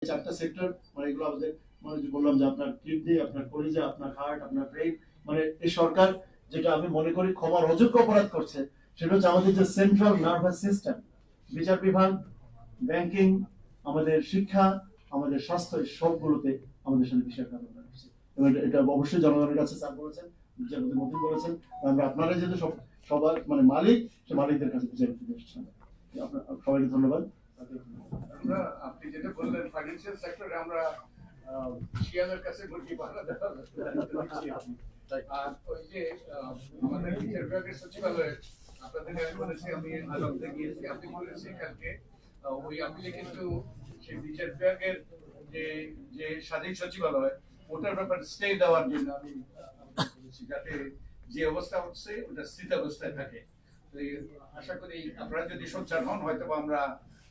চারটা সেক্টর, মানে এগুলো আমাদের, মানে যে বললাম যে আপনার কিডনি, আপনার কলিজা, আপনার হার্ট, আপনার ব্রেন, মানে এই সরকার যেটা আমি মনে করি ক্ষমার অযোগ্য অপরাধ করছে সেটা হচ্ছে আমাদের যে সেন্ট্রাল নার্ভাস সিস্টেম, বিচার বিভাগ, ব্যাংকিং, আমাদের শিক্ষা, আমাদের স্বাস্থ্য, সবগুলোতে আমাদের সাথে বিশ্বাসঘাতকতা করছে। এবং এটা অবশ্যই জনগণের কাছে স্যার বলেছেন, বিচারপতি মতিন বলেছেন, আমরা আপনারা যেহেতু সবার মানে মালিক, সে মালিকদের কাছে বিচারপতি এসেছেন। আপনার সবাইকে ধন্যবাদ। আমরা আপনি যেটা বললেন ফাইন্যান্সিয়াল সেক্টরে আমরা শিয়ালের কাছে মুরগি পাহারা দেওয়া আর ওই যে আমাদের বিচার বিভাগের সচিবালয়ে আপনাদেরকে আমি বলেছি, আমি আদালতে গিয়েছি, আপনি বলেছি কালকে ওই আপিলে কিন্তু সেই বিচার বিভাগের যে যে স্বাধীন সচিবালয় ওটার ব্যাপারে স্টে দেওয়ার জন্য আমি বলেছি, যাতে যে অবস্থা হচ্ছে ওটা স্থিতাবস্থায় থাকে। আশা করি আপনারা যদি সোচ্চার হন হয়তো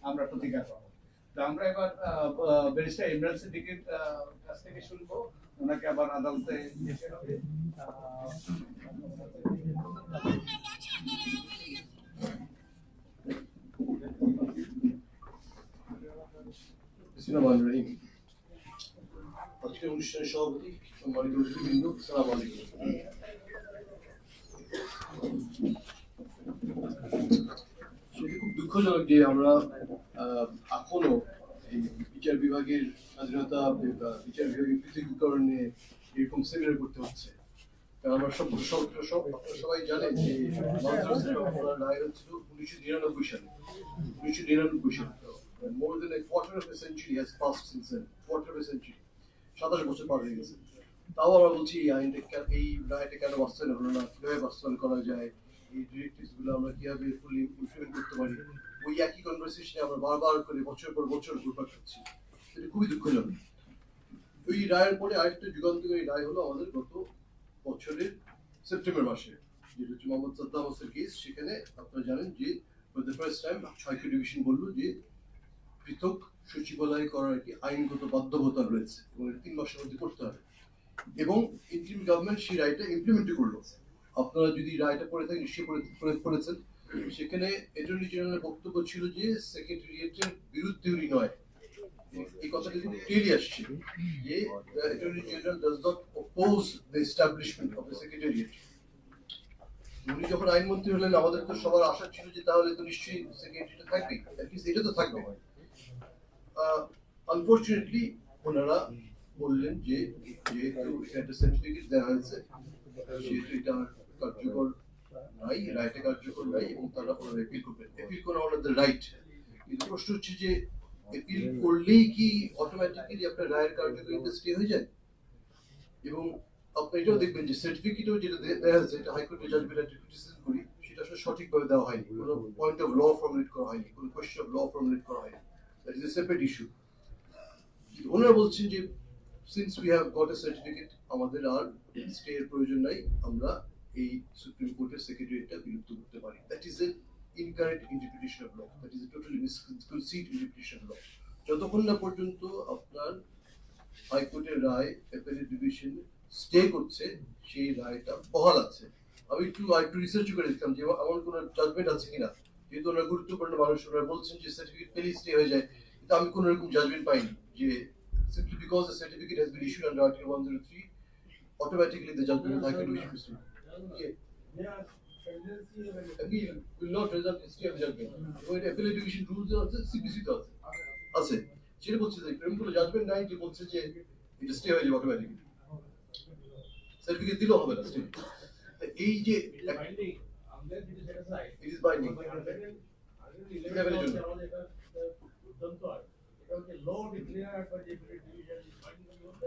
আমরা প্রতিকার পাবো। তো আমরা এবার ব্যারিস্টার ইমরান সিদ্দিকীর কাছ থেকে শুনবো, ওনাকে আবার আদালতে যেতে হবে। আজকের অনুষ্ঠানের সভাপতি সম্মানিত অতিথিবৃন্দ, আসসালামু আলাইকুম। সেটা খুব দুঃখজনক যে আমরা এখনো এই বিচার বিভাগের স্বাধীনতা, বিচার বিভাগের পৃথকীকরণ নিয়ে এরকম সেমিনার করতে হচ্ছে। কারণ আমরা সবাই জানেন যে রায় হচ্ছিল 1999 সালে। 1999 সালে more than a quarter of a century has passed since then. Quarter of a century, 27 বছর পার হয়ে গেছে। তাও আমরা বলছি এই আইনটা, এই রায়টা কেন বাস্তবায়ন হলো না, কিভাবে বাস্তবায়ন করা যায়, এই ডিরেক্টিভস গুলো আমরা কিভাবে ফুলি ইমপ্লিমেন্ট করতে পারি, ওই একই কনভারসেশনে আমরা বারবার করে বছর পর বছর ঘুরপাক খাচ্ছি। এটা খুবই দুঃখজনক। ওই রায়ের পরে আরেকটা যুগান্তকারী রায় হলো আমাদের গত বছরের সেপ্টেম্বর মাসে, যেটা হচ্ছে মোহাম্মদ সাদ্দাম হোসেন কেস। সেখানে আপনারা জানেন যে ফর দ্য ফার্স্ট টাইম 6টি ডিভিশন বললো যে পৃথক সচিবালয় করার একটি আইনগত বাধ্যবাধকতা রয়েছে এবং এটা 3 মাসের মধ্যে করতে হবে। এবং ইন্টারিম গভর্নমেন্ট সেই রায়টা ইমপ্লিমেন্ট করলো। আপনারা যদি রায়টা পড়ে থাকেন, নিশ্চয়ই পড়েছেন। সেখানে অ্যাটর্নি জেনারেলের বক্তব্য ছিল যে সেক্রেটারিয়েটের বিরুদ্ধে উনি নয়, এই কথাটা কিন্তু ক্লিয়ারলি আসছে যে attorney general does not oppose the establishment of the secretariat. উনি যখন আইনমন্ত্রী হলেন আমাদের তো সবার আশা ছিল যে তাহলে তো নিশ্চয়ই সেক্রেটারিটা থাকবে, অ্যাটলিস্ট এটা তো থাকবে। আনফরচুনেটলি ওনারা বললেন যে যেহেতু একটা সার্টিফিকেট দেওয়া হয়েছে সেহেতু এটা কার্যকর নাই, রাইটে কার্যকর নাই এবং তারা ওনারা এপিল করবেন। এপিল করা ওনাদের রাইট, কিন্তু প্রশ্ন হচ্ছে যে এপিল করলেই কি অটোমেটিক্যালি আপনার রায়ের কার্যকারিতা স্টে হয়ে যায়? এবং আপনি এটাও দেখবেন যে সার্টিফিকেটও যেটা দেওয়া হয়েছে, এটা হাইকোর্টের জাজমেন্ট একটা ক্রিটিসিজম করি, সেটা আসলে সঠিকভাবে দেওয়া হয়নি, কোনো পয়েন্ট অফ ল ফর্মুলেট করা হয়নি, কোনো কোয়েশ্চেন অফ ল ফর্মুলেট করা হয়নি। That is a separate issue. ওনারা বলছেন যে since we have got A certificate, আমাদের আর স্টে এর প্রয়োজন নাই, আমরা এই সুপ্রিম কোর্টের সেক্রেটারিয়েটটা বিলুপ্ত করতে পারি। That is a incorrect interpretation of law, that is a totally misconceived interpretation of law. যতক্ষণ না পর্যন্ত আপনার হাইকোর্টের রায় অ্যাপেলেট ডিভিশন স্টে করছে, সেই রায়টা বহাল আছে। আমি একটু রিসার্চ করে দেখলাম যে আমার কোনো জাজমেন্ট আছে কিনা, যেহেতু ওনারা গুরুত্বপূর্ণ মানুষ, ওনারা বলছেন যে সার্টিফিকেট পেলেই স্টে হয়ে যায়, কিন্তু আমি কোনো রকম জাজমেন্ট পাইনি যে simply because the certificate has been issued under Article 103, automatically the judgment of the High Court division is still. Appeal will not result in stay of judgment. When appellate division rules আছে, CPC তো আছে, সেটা বলছে যে এরকম কোনো judgement নাই যে বলছে যে এটা স্টে হয়ে যাবে অটোমেটিক্যালি, সার্টিফিকেট দিলেও হবে না স্টে। এই যে it is binding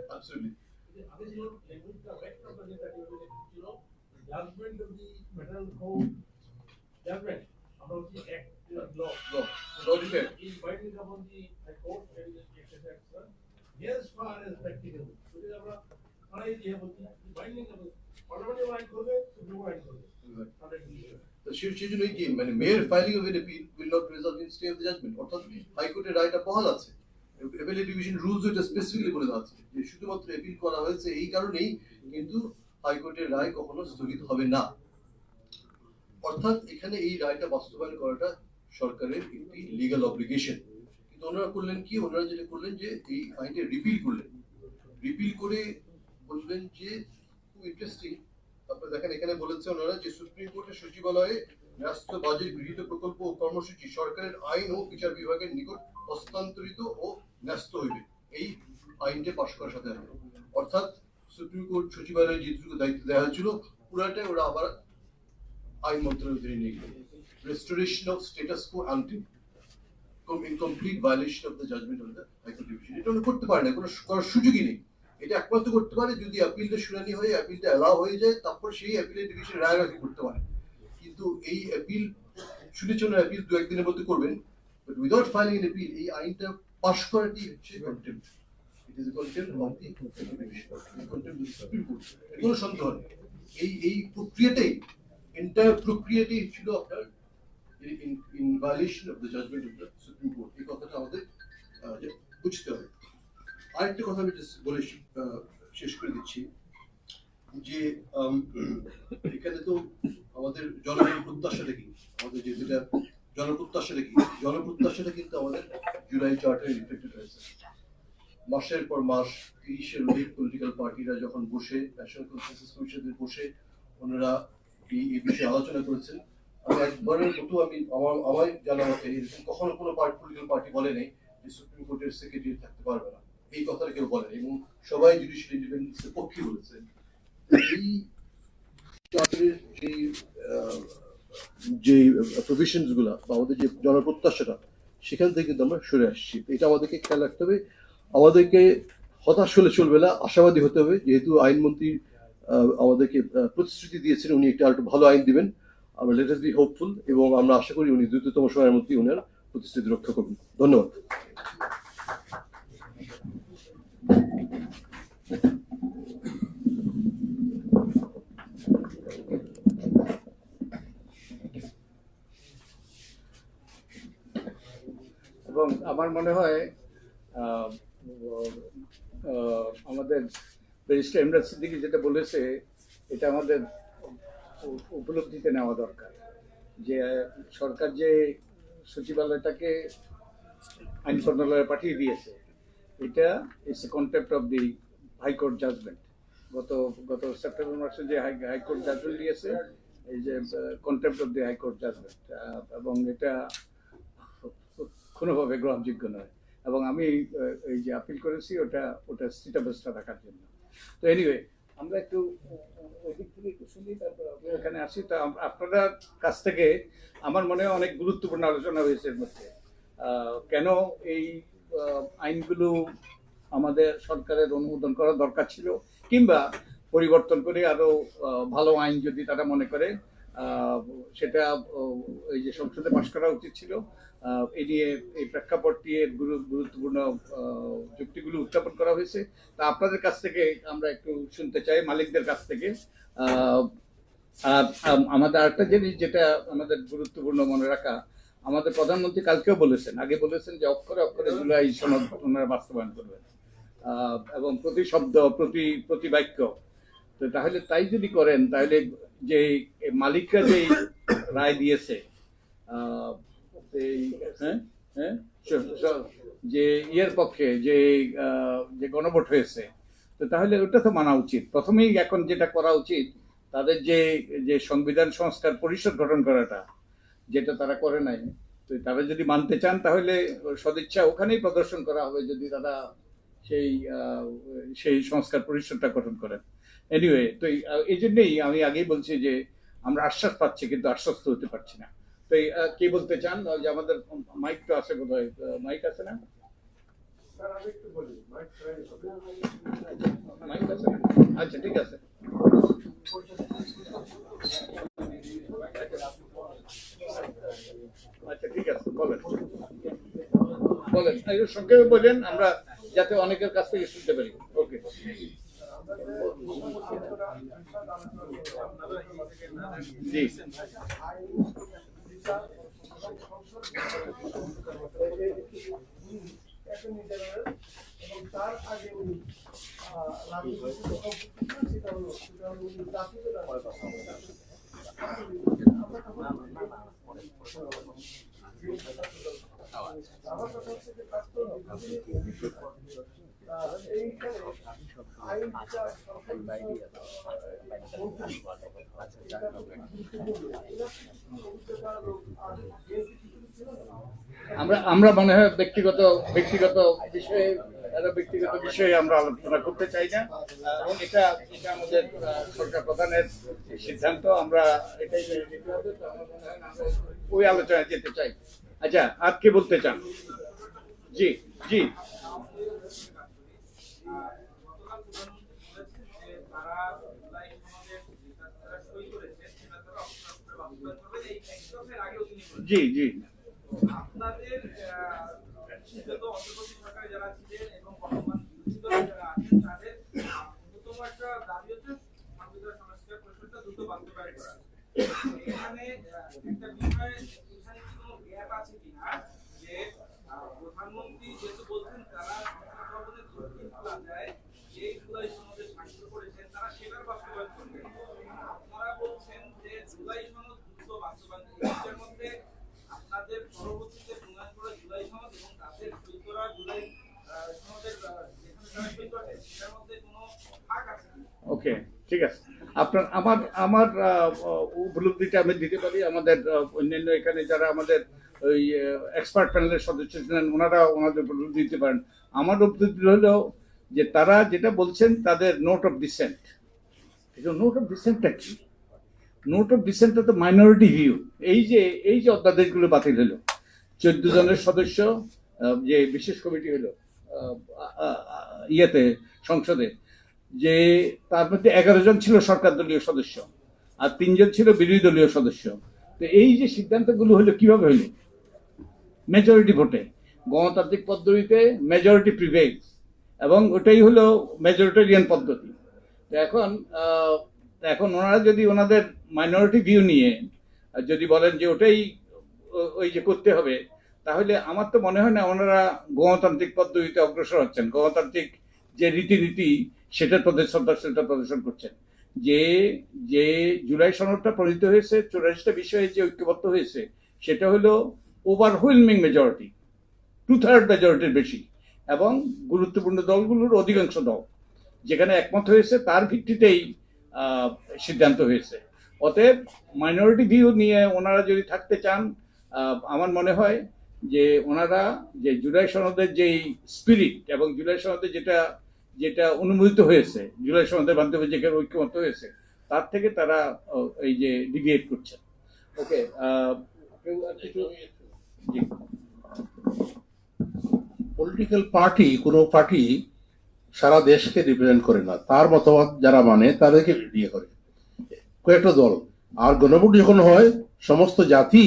absolutely. Judgment of the federal court judgment about the act law is binding upon the court and the action as far as practicable. Because আমরা প্রায় যে বলছি binding upon parliament line করবে, supreme line করবে। তো সেই জন্যই কি মানে মেয়ের filing of N appeal will not result in stay of the judgment, অর্থাৎ হাইকোর্টের রায়টা বহাল আছে। অ্যাপেলেট ডিভিশন রুলস এটা স্পেসিফিকলি বলে দেওয়া আছে যে শুধুমাত্র অ্যাপিল করা হয়েছে এই কারণেই, কিন্তু হাইকোর্টের রায় কখনো স্থগিত হবে না। অর্থাৎ এখানে এই রায়টা বাস্তবায়ন করাটা সরকারের একটি লিগ্যাল অব্লিগেশন। কিন্তু ওনারা করলেন কি, ওনারা যেটা করলেন যে এই আইনটা রিপিল করলেন, রিপিল করে বললেন যে খুব ইন্টারেস্টিং, আপনারা দেখেন এখানে বলেছে ওনারা যে সুপ্রিম কোর্টের সচিবালয়ে ন্যস্ত বাজেট গৃহীত প্রকল্প ও কর্মসূচি সরকারের আইন ও বিচার বিভাগের নিকট হস্তান্তরিত ও ন্যস্ত হইবে এই আইনটা পাশ করার সাথে সাথে। অর্থাৎ সুপ্রিম কোর্ট সচিবালয়ে যেটুকু দায়িত্ব দেওয়া হয়েছিল পুরাটাই ওরা আবার আইন মন্ত্রণালয় ধরে নিয়ে গেল। Restoration of status co auntie in complete violation of the judgment of the High Court division. এটা উনি করতে পারে না, কোনো করার সুযোগই নেই। এটা একমাত্র করতে পারে যদি অ্যাপিলটা শুনানি হয়ে অ্যাপিলটা অ্যালাউ হয়ে যায়, তারপর সেই অ্যাপিলের ডিভিশন রায় রাখি করতে পারে। কিন্তু এই অ্যাপিল শুনেছেন, অ্যাপিল দু একদিনের মধ্যে করবেন, but without filing N appeal এই আইনটা পাশ করাটি হচ্ছে contempt. It is a contempt of the contempt of supreme court, কোনো সন্দেহ নেই। এই প্রক্রিয়াটাই, এন্টায়ার প্রক্রিয়াটাই ছিল আপনার in violation of the judgment of the Supreme Court। এই কথাটা আমাদের বুঝতে হবে। আরেকটা কথা আমি বলে শেষ করে দিচ্ছি যে এখানে তো আমাদের জনগণের প্রত্যাশাটা কি, আমাদের যেটা জনপ্রত্যাশাটা কি, জনপ্রত্যাশাটা কিন্তু আমাদের জুলাই চার্টারে রিফ্লেক্টেড হয়েছে। মাসের পর মাস 30-এর অধিক পলিটিক্যাল পার্টিরা যখন বসে ন্যাশনাল কনসেনসাস কমিশনে বসে ওনারা এই বিষয়ে আলোচনা করেছেন। আমি একবারের মতো আমার জানা মতে এরকম কখনো কোনো পলিটিক্যাল পার্টি বলে নেই যে সুপ্রিম কোর্টের সেক্রেটারি থাকতে পারবে না, এই কথাটা কেউ বলে, এবং সবাই জুডিশিয়াল ইন্ডিপেন্ডেন্সের পক্ষে বলেছেন। এই চার্টারের যে প্রভিশনস গুলা বা আমাদের যে জনপ্রত্যাশাটা, সেখান থেকে কিন্তু আমরা সরে আসছি। এটা আমাদেরকে খেয়াল রাখতে হবে। আমাদেরকে হতাশ হলে চলবে না, আশাবাদী হতে হবে, যেহেতু আইনমন্ত্রী আমাদেরকে প্রতিশ্রুতি দিয়েছেন উনি একটা আরেকটু ভালো আইন দিবেন। আমরা লেট আস বি হোপফুল, এবং আমরা আশা করি উনি দ্রুততম সময়ের মধ্যেই উনার প্রতিশ্রুতি রক্ষা করবেন। ধন্যবাদ। এবং আমার মনে হয় আমাদের ব্যারিস্টার ইমরান সিদ্দিকী যেটা বলেছে এটা আমাদের উপলব্ধিতে নেওয়া দরকার, যে সরকার যে সচিবালয়টাকে আইন মন্ত্রণালয়ে পাঠিয়ে দিয়েছে, এটা it's a contempt of the high court judgement. গত সেপ্টেম্বর মাসে যে হাইকোর্ট জাজমেন্ট দিয়েছে, এই যে contempt of the high court judgement, এবং এটা কোনোভাবে গ্রহণযোগ্য নয়। এবং আমি এই যে আপিল করেছি ওটা স্থিতাবস্থা রাখার জন্য। তো এনিওয়ে আমরা একটু ওই দিক থেকে একটু শুনি, তারপর এখানে আসি। তো আপনাদের কাছ থেকে আমার মনে হয় অনেক গুরুত্বপূর্ণ আলোচনা হয়েছে এর মধ্যে। কেন এই আইনগুলো আমাদের সরকারের অনুমোদন করা দরকার ছিল, কিংবা পরিবর্তন করে আরো ভালো আইন যদি তারা মনে করে সেটা এই যে সংসদে পাশ করা উচিত ছিল। এই নিয়ে এই প্রেক্ষাপটটি এর গুরুত্বপূর্ণ যুক্তিগুলো উত্থাপন করা হয়েছে। তা আপনাদের কাছ থেকে আমরা একটু শুনতে চাই, মালিকদের কাছ থেকে। আর আমাদের আরেকটা জিনিস যেটা আমাদের গুরুত্বপূর্ণ মনে রাখা, আমাদের প্রধানমন্ত্রী কালকেও বলেছেন, আগে বলেছেন যে অক্ষরে অক্ষরে জুলাই সনদ ওনারা বাস্তবায়ন করবেন, এবং প্রতি শব্দ প্রতি বাক্য। তো তাহলে তাই যদি করেন, তাহলে যে মালিকরা যে রায় দিয়েছে, যে ইয়ের পক্ষে যে গণভোট হয়েছে, তো তাহলে ওটা তো মানা উচিত। প্রথমেই এখন যেটা করা উচিত, তাদের যে সংবিধান সংস্কার পরিষদ গঠন করাটা, যেটা তারা করে নাই, তো তারা যদি মানতে চান তাহলে সদিচ্ছা ওখানেই প্রদর্শন করা হবে, যদি তারা সেই সংস্কার পরিষদটা গঠন করেন। এনিওয়ে, তো এই জন্যই আমি আগেই বলছি যে আমরা আশ্বাস পাচ্ছি কিন্তু আশ্বস্ত হতে পারছি না। তো কি বলতে চান? যে আমাদের মাইক তো আছে, বোধ হয় মাইক আছে না? মাইক আছে? আচ্ছা, ঠিক আছে। আচ্ছা, ঠিক আছে, বলেন সংক্ষেপে বলেন, আমরা যাতে অনেকের কাছ থেকে শুনতে পারি। ওকে। জি, তার আগে উনি আমার কথা হচ্ছে যে প্রাক্তন এইখানে আইনটা আমরা মনে হয় ব্যক্তিগত ব্যক্তিগত বিষয়ে ব্যক্তিগত বিষয়ে আমরা আলোচনা করতে চাই না, এবং এটা এটা আমাদের সরকার প্রধানের সিদ্ধান্ত, আমরা এটাই মেনে নিতে হবে। তো আমার মনে হয় আমরা ওই আলোচনায় যেতে চাই। আচ্ছা, আর কে বলতে চান? জি জি। জি জি। আপনাদের বিগত অন্তর্বর্তী সরকারে যারা ছিলেন এবং বর্তমান বিরোধী দলে যারা আছেন তাদের অন্যতম একটা দাবি হচ্ছে সংবিধান সংস্কার প্রশ্নটা দ্রুত বাস্তবায়ন করা। এখানে একটা বিষয়, এখানে কি কোনো গ্যাপ আছে কিনা যে প্রধানমন্ত্রী যেহেতু বলছেন তারা সংসদ ভবনের দক্ষিণ প্লাজায় যে জুলাই সনদে স্বাক্ষর করেছেন তারা সেটার বাস্তবায়ন করবেন, আপনারা বলছেন যে জুলাই সনদ দ্রুত বাস্তবায়ন, এর মধ্যে আপনাদের পরবর্তীতে প্রণয়ন করা জুলাই সনদ এবং তাদের সই করা জুলাই সনদের যেখানে তারা সই করে সেটার মধ্যে কোনো ফাঁক আছে কি? ওকে, ঠিক আছে। আপনার আমার আমার উপলব্ধিটা আমি দিতে পারি। আমাদের অন্যান্য এখানে যারা আমাদের ওই এক্সপার্ট প্যানেলের সদস্য ছিলেন ওনারা ওনাদের উপলব্ধি দিতে পারেন। আমার উপলব্ধি হলো যে তারা যেটা বলছেন তাদের note of dissent, note of ডিসেন্টটা কি? নোট অফ ডিসেন্টটা তো মাইনরিটি ভিউ। এই যে অধ্যাদেশগুলো বাতিল হলো, 14 জনের সদস্য যে বিশেষ কমিটি হলো ইয়েতে সংসদে, যে তার মধ্যে 11 জন ছিল সরকার দলীয় সদস্য আর 3 জন ছিল বিরোধী দলীয় সদস্য। তো এই যে সিদ্ধান্তগুলো হলো কিভাবে হলো? মেজরিটি ভোটে, গণতান্ত্রিক পদ্ধতিতে মেজরিটি প্রিভেইলস, এবং ওটাই হলো মেজরিটেরিয়ান পদ্ধতি। তো এখন ওনারা যদি ওনাদের মাইনরিটি ভিউ নিয়ে যদি বলেন যে ওটাই ওই যে করতে হবে, তাহলে আমার তো মনে হয় না ওনারা গণতান্ত্রিক পদ্ধতিতে অগ্রসর হচ্ছেন, গণতান্ত্রিক যে রীতিনীতি সেটা শ্রদ্ধা প্রদর্শন করছেন। যে জুলাই সনদটা প্রণীত হয়েছে 84টা বিষয়ে যে ঐক্যবদ্ধ হয়েছে সেটা হলো ওভারওয়েলমিং মেজরিটি, 2/3 মেজরিটির বেশি, এবং গুরুত্বপূর্ণ দলগুলোর অধিকাংশ দল যেখানে একমত হয়েছে তার ভিত্তিতেই সিদ্ধান্ত হয়েছে। অতএব মাইনরিটি ভিউ নিয়ে ওনারা যদি থাকতে চান, আমার মনে হয় যে ওনারা যে জুলাই সনদের যেই স্পিরিট এবং জুলাই সনদে যেটা অনুমোদিত হয়েছে, জুলাই সনদের মাধ্যমে যেখানে ঐক্যমত হয়েছে, তার থেকে তারা এই যে ডিভিয়েট করছেন। ওকে, পলিটিক্যাল পার্টি, কোনো পার্টি সারা দেশকে রিপ্রেজেন্ট করে না, তার মতামত যারা মানে তাদেরকে দিয়ে করে কয়েকটা দল। আর গণভোট যখন হয় সমস্ত জাতি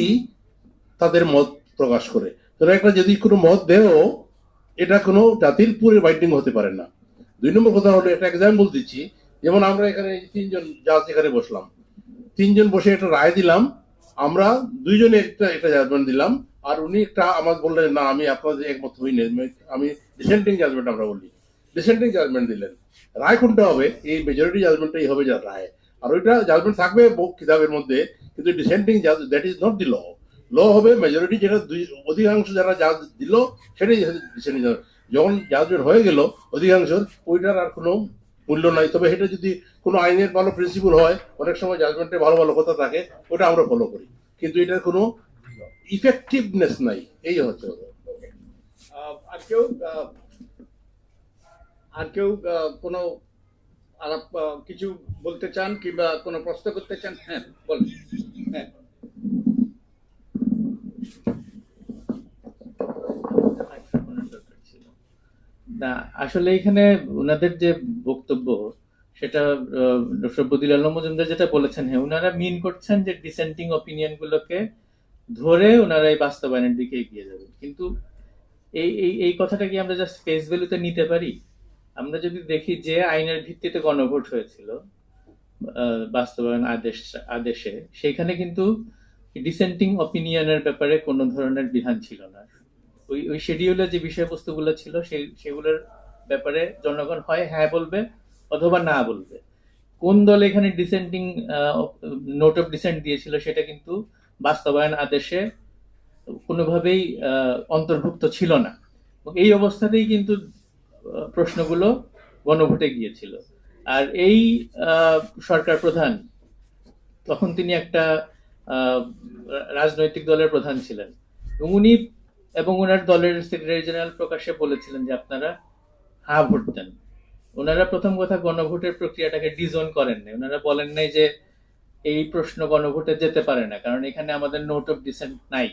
তাদের মত প্রকাশ করে। তারা একটা যদি কোনো মত দেও এটা কোনো জাতির পুরো বাইন্ডিং হতে পারে না। 2 নম্বর কথা হলো, একটা এক্সাম্পল দিচ্ছি, যেমন আমরা এখানে 3 জন জাজ এখানে বসলাম, 3 জন বসে একটা রায় দিলাম, আমরা 2 জনে একটা জাজমেন্ট দিলাম, আর উনি একটা আমাকে বললেন না আমি আপনাদের একমত হই না, আমি ডিসেন্টিং জাজমেন্ট আমরা বলি, ডিসেন্টিং জাজমেন্ট দিলেন। রায় কোনটা হবে? এই মেজরিটি জাজমেন্টটাই হবে যা রায়, আর ওইটা জাজমেন্ট থাকবে কিতাবের মধ্যে, কিন্তু dissenting that is not the law. Law হবে মেজরিটি, যেটা অধিকাংশ যারা জাজ দিল সেটাই ডিসেন্টিং। যখন জাজমেন্ট হয়ে গেল অধিকাংশ, ওইটার আর কোনো মূল্য নাই। তবে এটা যদি কোনো আইনের ভালো প্রিন্সিপাল হয়, অনেক সময় জাজমেন্টে ভালো ভালো কথা থাকে, ওটা আমরা ফলো করি, কিন্তু এটার কোনো ইফেক্টিভনেস নাই। এই হচ্ছে আর কেউ কোনো কিছু বলতে চান কিংবা কোনো প্রশ্ন করতে চান? হ্যাঁ বলুন। হ্যাঁ, না আসলে এখানে ওনাদের যে বক্তব্য সেটা ডক্টর বদিউল আলম মজুমদার যেটা বলেছেন, হ্যাঁ ওনারা মিন করছেন যে ডিসেন্টিং অপিনিয়ন গুলোকে ধরে ওনারা এই বাস্তবায়নের দিকে এগিয়ে যাবেন। কিন্তু এই কথাটা কি আমরা জাস্ট ফেস ভ্যালুতে নিতে পারি? আমরা যদি দেখি যে আইনের ভিত্তিতে গণভোট হয়েছিল বাস্তবায়ন আদেশে, সেখানে কিন্তু ডিসেন্টিং অপিনিয়নের ব্যাপারে কোনো ধরনের বিধান ছিল না। ওই শিডিউলে যে বিষয়বস্তুগুলো ছিল সেগুলোর ব্যাপারে জনগণ হয় হ্যাঁ বলবে অথবা না বলবে। কোন দল এখানে ডিসেন্টিং নোট অফ ডিসেন্ট দিয়েছিল সেটা কিন্তু বাস্তবায়ন আদেশে কোনোভাবেই অন্তর্ভুক্ত ছিল না। এবং এই অবস্থাতেই কিন্তু প্রশ্নগুলো গণভোটে গিয়েছিল। আর এই সরকার প্রধান, তখন তিনি একটা রাজনৈতিক দলের প্রধান ছিলেন, উনি এবং ওনার দলের সেক্রেটারি জেনারেল প্রকাশ্যে বলেছিলেন যে আপনারা হ্যাঁ ভোট দেন। ওনারা প্রথম কথা গণভোটের প্রক্রিয়াটাকে ডিজোন করেন নাই। ওনারা বলেন নাই যে এই প্রশ্ন গণভোটে যেতে পারে না, কারণ এখানে আমাদের নোট অফ ডিসেন্ট নাই।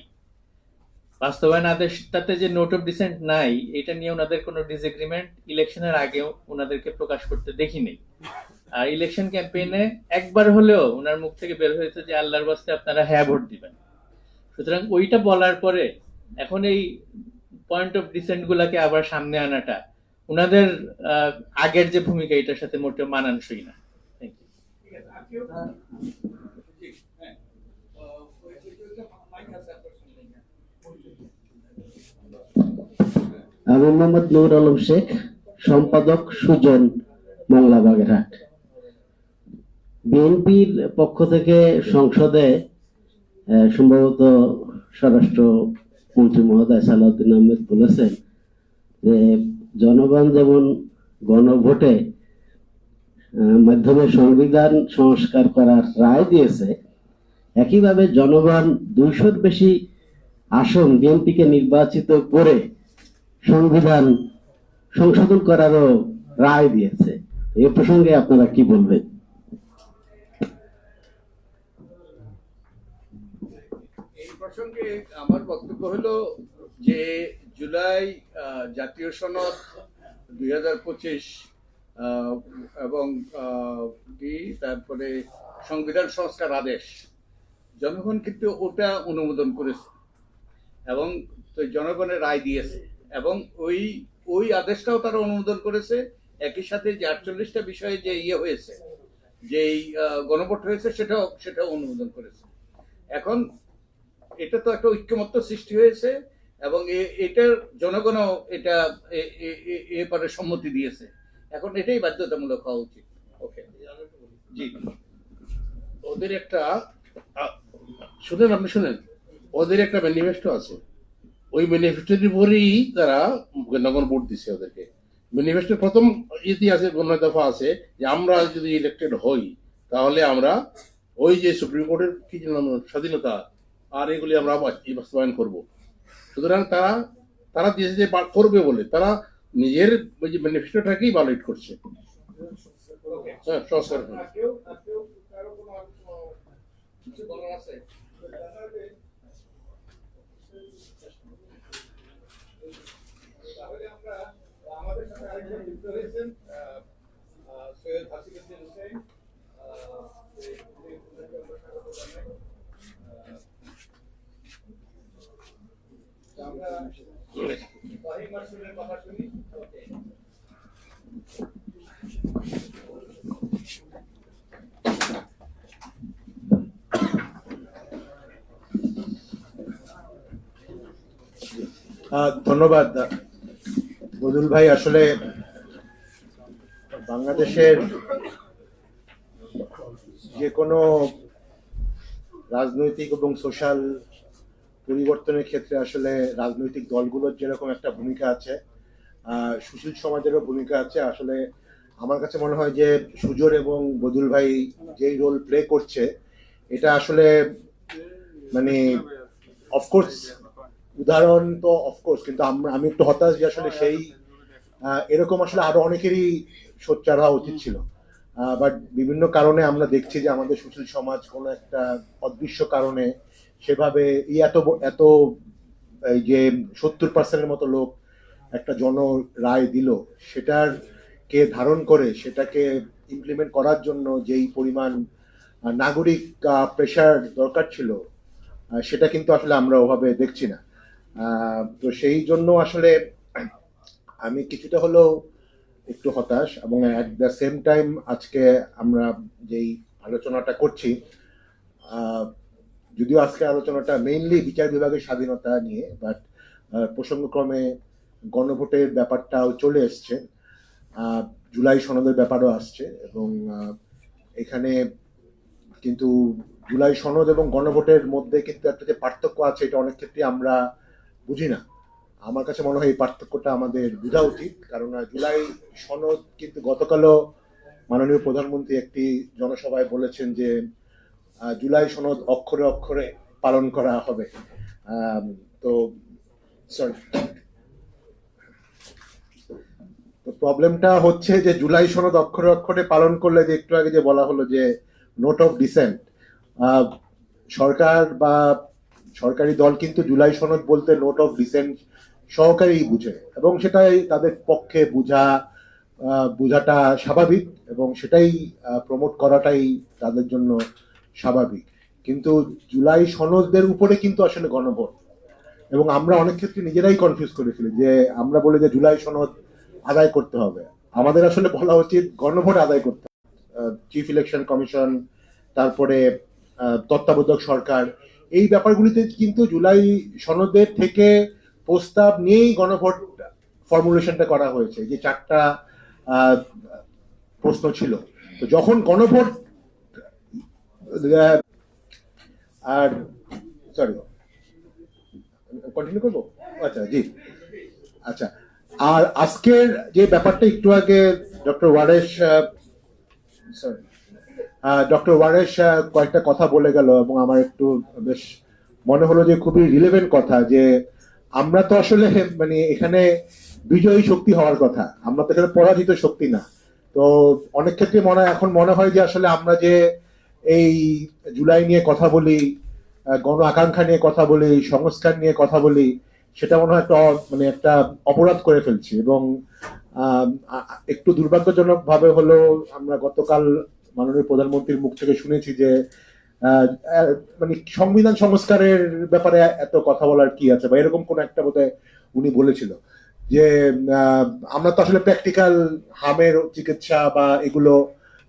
বাস্তবায়ন আদেশটাতে যে নোট অফ ডিসেন্ট নাই, এটা নিয়ে ওনাদের কোনো ডিসএগ্রিমেন্ট ইলেকশনের আগেও ওনাদেরকে প্রকাশ করতে দেখিনি। আর ইলেকশন ক্যাম্পেইনে একবার হলেও ওনার মুখ থেকে বের হয়েছে যে আল্লাহর বাস্তে আপনারা হ্যাঁ ভোট দিবেন। সুতরাং ওইটা বলার পরে এখন এই পয়েন্ট অফ ডিসেন্ট গুলাকে আবার সামনে আনাটা ওনাদের আগের যে ভূমিকা এটার সাথে মোটেও মানানসই না। Thank you. ঠিক আছে, আর কেউ? জি, হ্যাঁ। মাইক আছে আপনার সামনে। আমি মোহাম্মদ নূর আলম শেখ, সম্পাদক সুজন, মংলা বাগেরহাট। বিএনপির পক্ষ থেকে সংসদে সম্ভবত স্বরাষ্ট্র মন্ত্রী মহোদয় সালাউদ্দিন আহমেদ বলেছেন যে জনগণ যেমন গণভোটে মাধ্যমে সংবিধান সংস্কার করার রায় দিয়েছে, একইভাবে জনগণ 200-র বেশি আসন বিএনপিকে নির্বাচিত করে সংবিধান সংশোধন করারও রায় দিয়েছে। এই প্রসঙ্গে আপনারা কি বলবেন? এই প্রসঙ্গে আমার বক্তব্য হলো যে জুলাই জাতীয় সনদ 2025 এবং তারপরে সংবিধান সংস্কার আদেশ, জনগণ কিন্তু ওটা অনুমোদন করেছে এবং জনগণের রায় দিয়েছে, এবং ওই আদেশটাও তারা অনুমোদন করেছে। একই সাথে যে 48টা বিষয়ে যে হয়েছে, যে গণভোট হয়েছে, সেটাও অনুমোদন করেছে। এখন এটা তো একটা ঐক্যমত্য সৃষ্টি হয়েছে এবং এটার জনগণও এটা এবারে সম্মতি দিয়েছে। এখন এটাই বাধ্যতামূলক হওয়া উচিত। ওকে, জি। ওদের একটা শুনেন, আপনি শুনেন, ওদের একটা ম্যানিফেস্টো আছে। ওই ম্যানিফেস্টোর উপরেই তারা জনগণ ভোট দিচ্ছে ওদেরকে। ম্যানিফেস্টোর প্রথম ইতি আছে, গণনা দফা আছে যে আমরা যদি ইলেক্টেড হই তাহলে আমরা ওই যে সুপ্রিম কোর্টের কি স্বাধীনতা আর এগুলি আমরা বাস্তবায়ন করব। সুতরাং তারা দিয়েছে যে করবে বলে, তারা নিজের ওই যে ম্যানিফেস্টোটাকেই ভায়োলেট করছে। হ্যাঁ, সংস্কার কারো কোনো কিছু বলার আছে? তাহলে আমরা আমাদের সাথে আরেকজন যুক্ত হয়েছেন, সৈয়দ হাসিবুদ্দিন হোসেন। আমরা ফাহিম মাসুদের কথা শুনি। ওকে, ধন্যবাদ বদুল ভাই। আসলে বাংলাদেশের যে কোনো রাজনৈতিক এবং সোশ্যাল পরিবর্তনের ক্ষেত্রে আসলে রাজনৈতিক দলগুলোর যেরকম একটা ভূমিকা আছে, সুশীল সমাজেরও ভূমিকা আছে। আসলে আমার কাছে মনে হয় যে সুজন এবং বদুল ভাই যেই রোল প্লে করছে, এটা আসলে মানে অফকোর্স উদাহরণ তো অফকোর্স, কিন্তু আমি একটু হতাশ যে আসলে সেই এরকম আসলে আরো অনেকেরই সোচ্চার হওয়া উচিত ছিল। বাট বিভিন্ন কারণে আমরা দেখছি যে আমাদের সুশীল সমাজ কোনো একটা অদৃশ্য কারণে সেভাবে এত এই যে 70% মতো লোক একটা জন রায় দিল, সেটার কে ধারণ করে সেটাকে ইমপ্লিমেন্ট করার জন্য যেই পরিমাণ নাগরিক প্রেশার দরকার ছিল, সেটা কিন্তু আসলে আমরা ওভাবে দেখছি না। তো সেই জন্য আসলে আমি কিছুটা হলেও একটু হতাশ, এবং অ্যাট দ্য সেম টাইম আজকে আমরা যেই আলোচনাটা করছি, যদিও আজকে আলোচনাটা মেইনলি বিচার বিভাগের স্বাধীনতা নিয়ে, বাট প্রসঙ্গক্রমে গণভোটের ব্যাপারটাও চলে এসছে, জুলাই সনদের ব্যাপারও আসছে, এবং এখানে কিন্তু জুলাই সনদ এবং গণভোটের মধ্যে কিন্তু একটা যে পার্থক্য আছে এটা অনেক ক্ষেত্রে আমরা বুঝি না। আমার কাছে মনে হয় এই পার্থক্যটা আমাদের বোঝা উচিত, কারণ জুলাই সনদ কিন্তু গতকালও মাননীয় প্রধানমন্ত্রী একটি জনসভায় বলেছেন যে জুলাই সনদ অক্ষরে অক্ষরে পালন করা হবে। তো সরি, তো প্রবলেমটা হচ্ছে যে জুলাই সনদ অক্ষরে অক্ষরে পালন করলে, যে একটু আগে যে বলা হলো যে নোট অফ ডিসেন্ট, সরকার বা সরকারি দল কিন্তু জুলাই সনদ বলতে নোট অফ ডিসেন্ট সহকারেই বুঝে, এবং সেটাই তাদের পক্ষে বোঝাটা স্বাভাবিক, এবং সেটাই প্রমোট করাটাই তাদের জন্য স্বাভাবিক। কিন্তু জুলাই সনদের উপরে কিন্তু আসলে গণভোট, এবং আমরা অনেক ক্ষেত্রে নিজেরাই কনফিউজ করে ফেলি যে আমরা বলি যে জুলাই সনদ আদায় করতে হবে, আমাদের আসলে বলা উচিত গণভোট আদায় করতে হবে। চিফ ইলেকশন কমিশন, তারপরে তত্ত্বাবধায়ক সরকার, এই ব্যাপারগুলিতে কিন্তু জুলাই সনদের থেকে প্রস্তাব নিয়েই গণভোট ফর্মুলেশনটা করা হয়েছে, যে 4টা প্রশ্ন ছিল। তো যখন গণভোট আর সরি কন্টিনিউ করবো, আচ্ছা জি, আচ্ছা। আর আজকের যে ব্যাপারটা একটু আগে ডক্টর ওয়ারেশ কয়েকটা কথা বলে গেল, এবং আমার একটু বেশ মনে হলো যে খুবই রিলেভেন্ট কথা, যে আমরা তো আসলে মানে এখানে বিজয়ী শক্তি হওয়ার কথা, আমরা তো এখানে পরাজিত শক্তি না। তো অনেক ক্ষেত্রে এখন মনে হয় যে আসলে আমরা যে এই জুলাই নিয়ে কথা বলি, গণ আকাঙ্ক্ষা নিয়ে কথা বলি, সংস্কার নিয়ে কথা বলি, সেটা মনে হয় একটা অপরাধ করে ফেলছি। এবং একটু দুর্ভাগ্যজনক ভাবে হলো আমরা গতকাল মাননীয় প্রধানমন্ত্রীর মুখ থেকে শুনেছি যে মানে সংবিধান সংস্কারের ব্যাপারে এত কথা বলার কি আছে, বা এরকম কোন একটা বোধহয় উনি বলেছিল, যে আমরা তো আসলে প্র্যাকটিক্যাল হামের চিকিৎসা বা এগুলো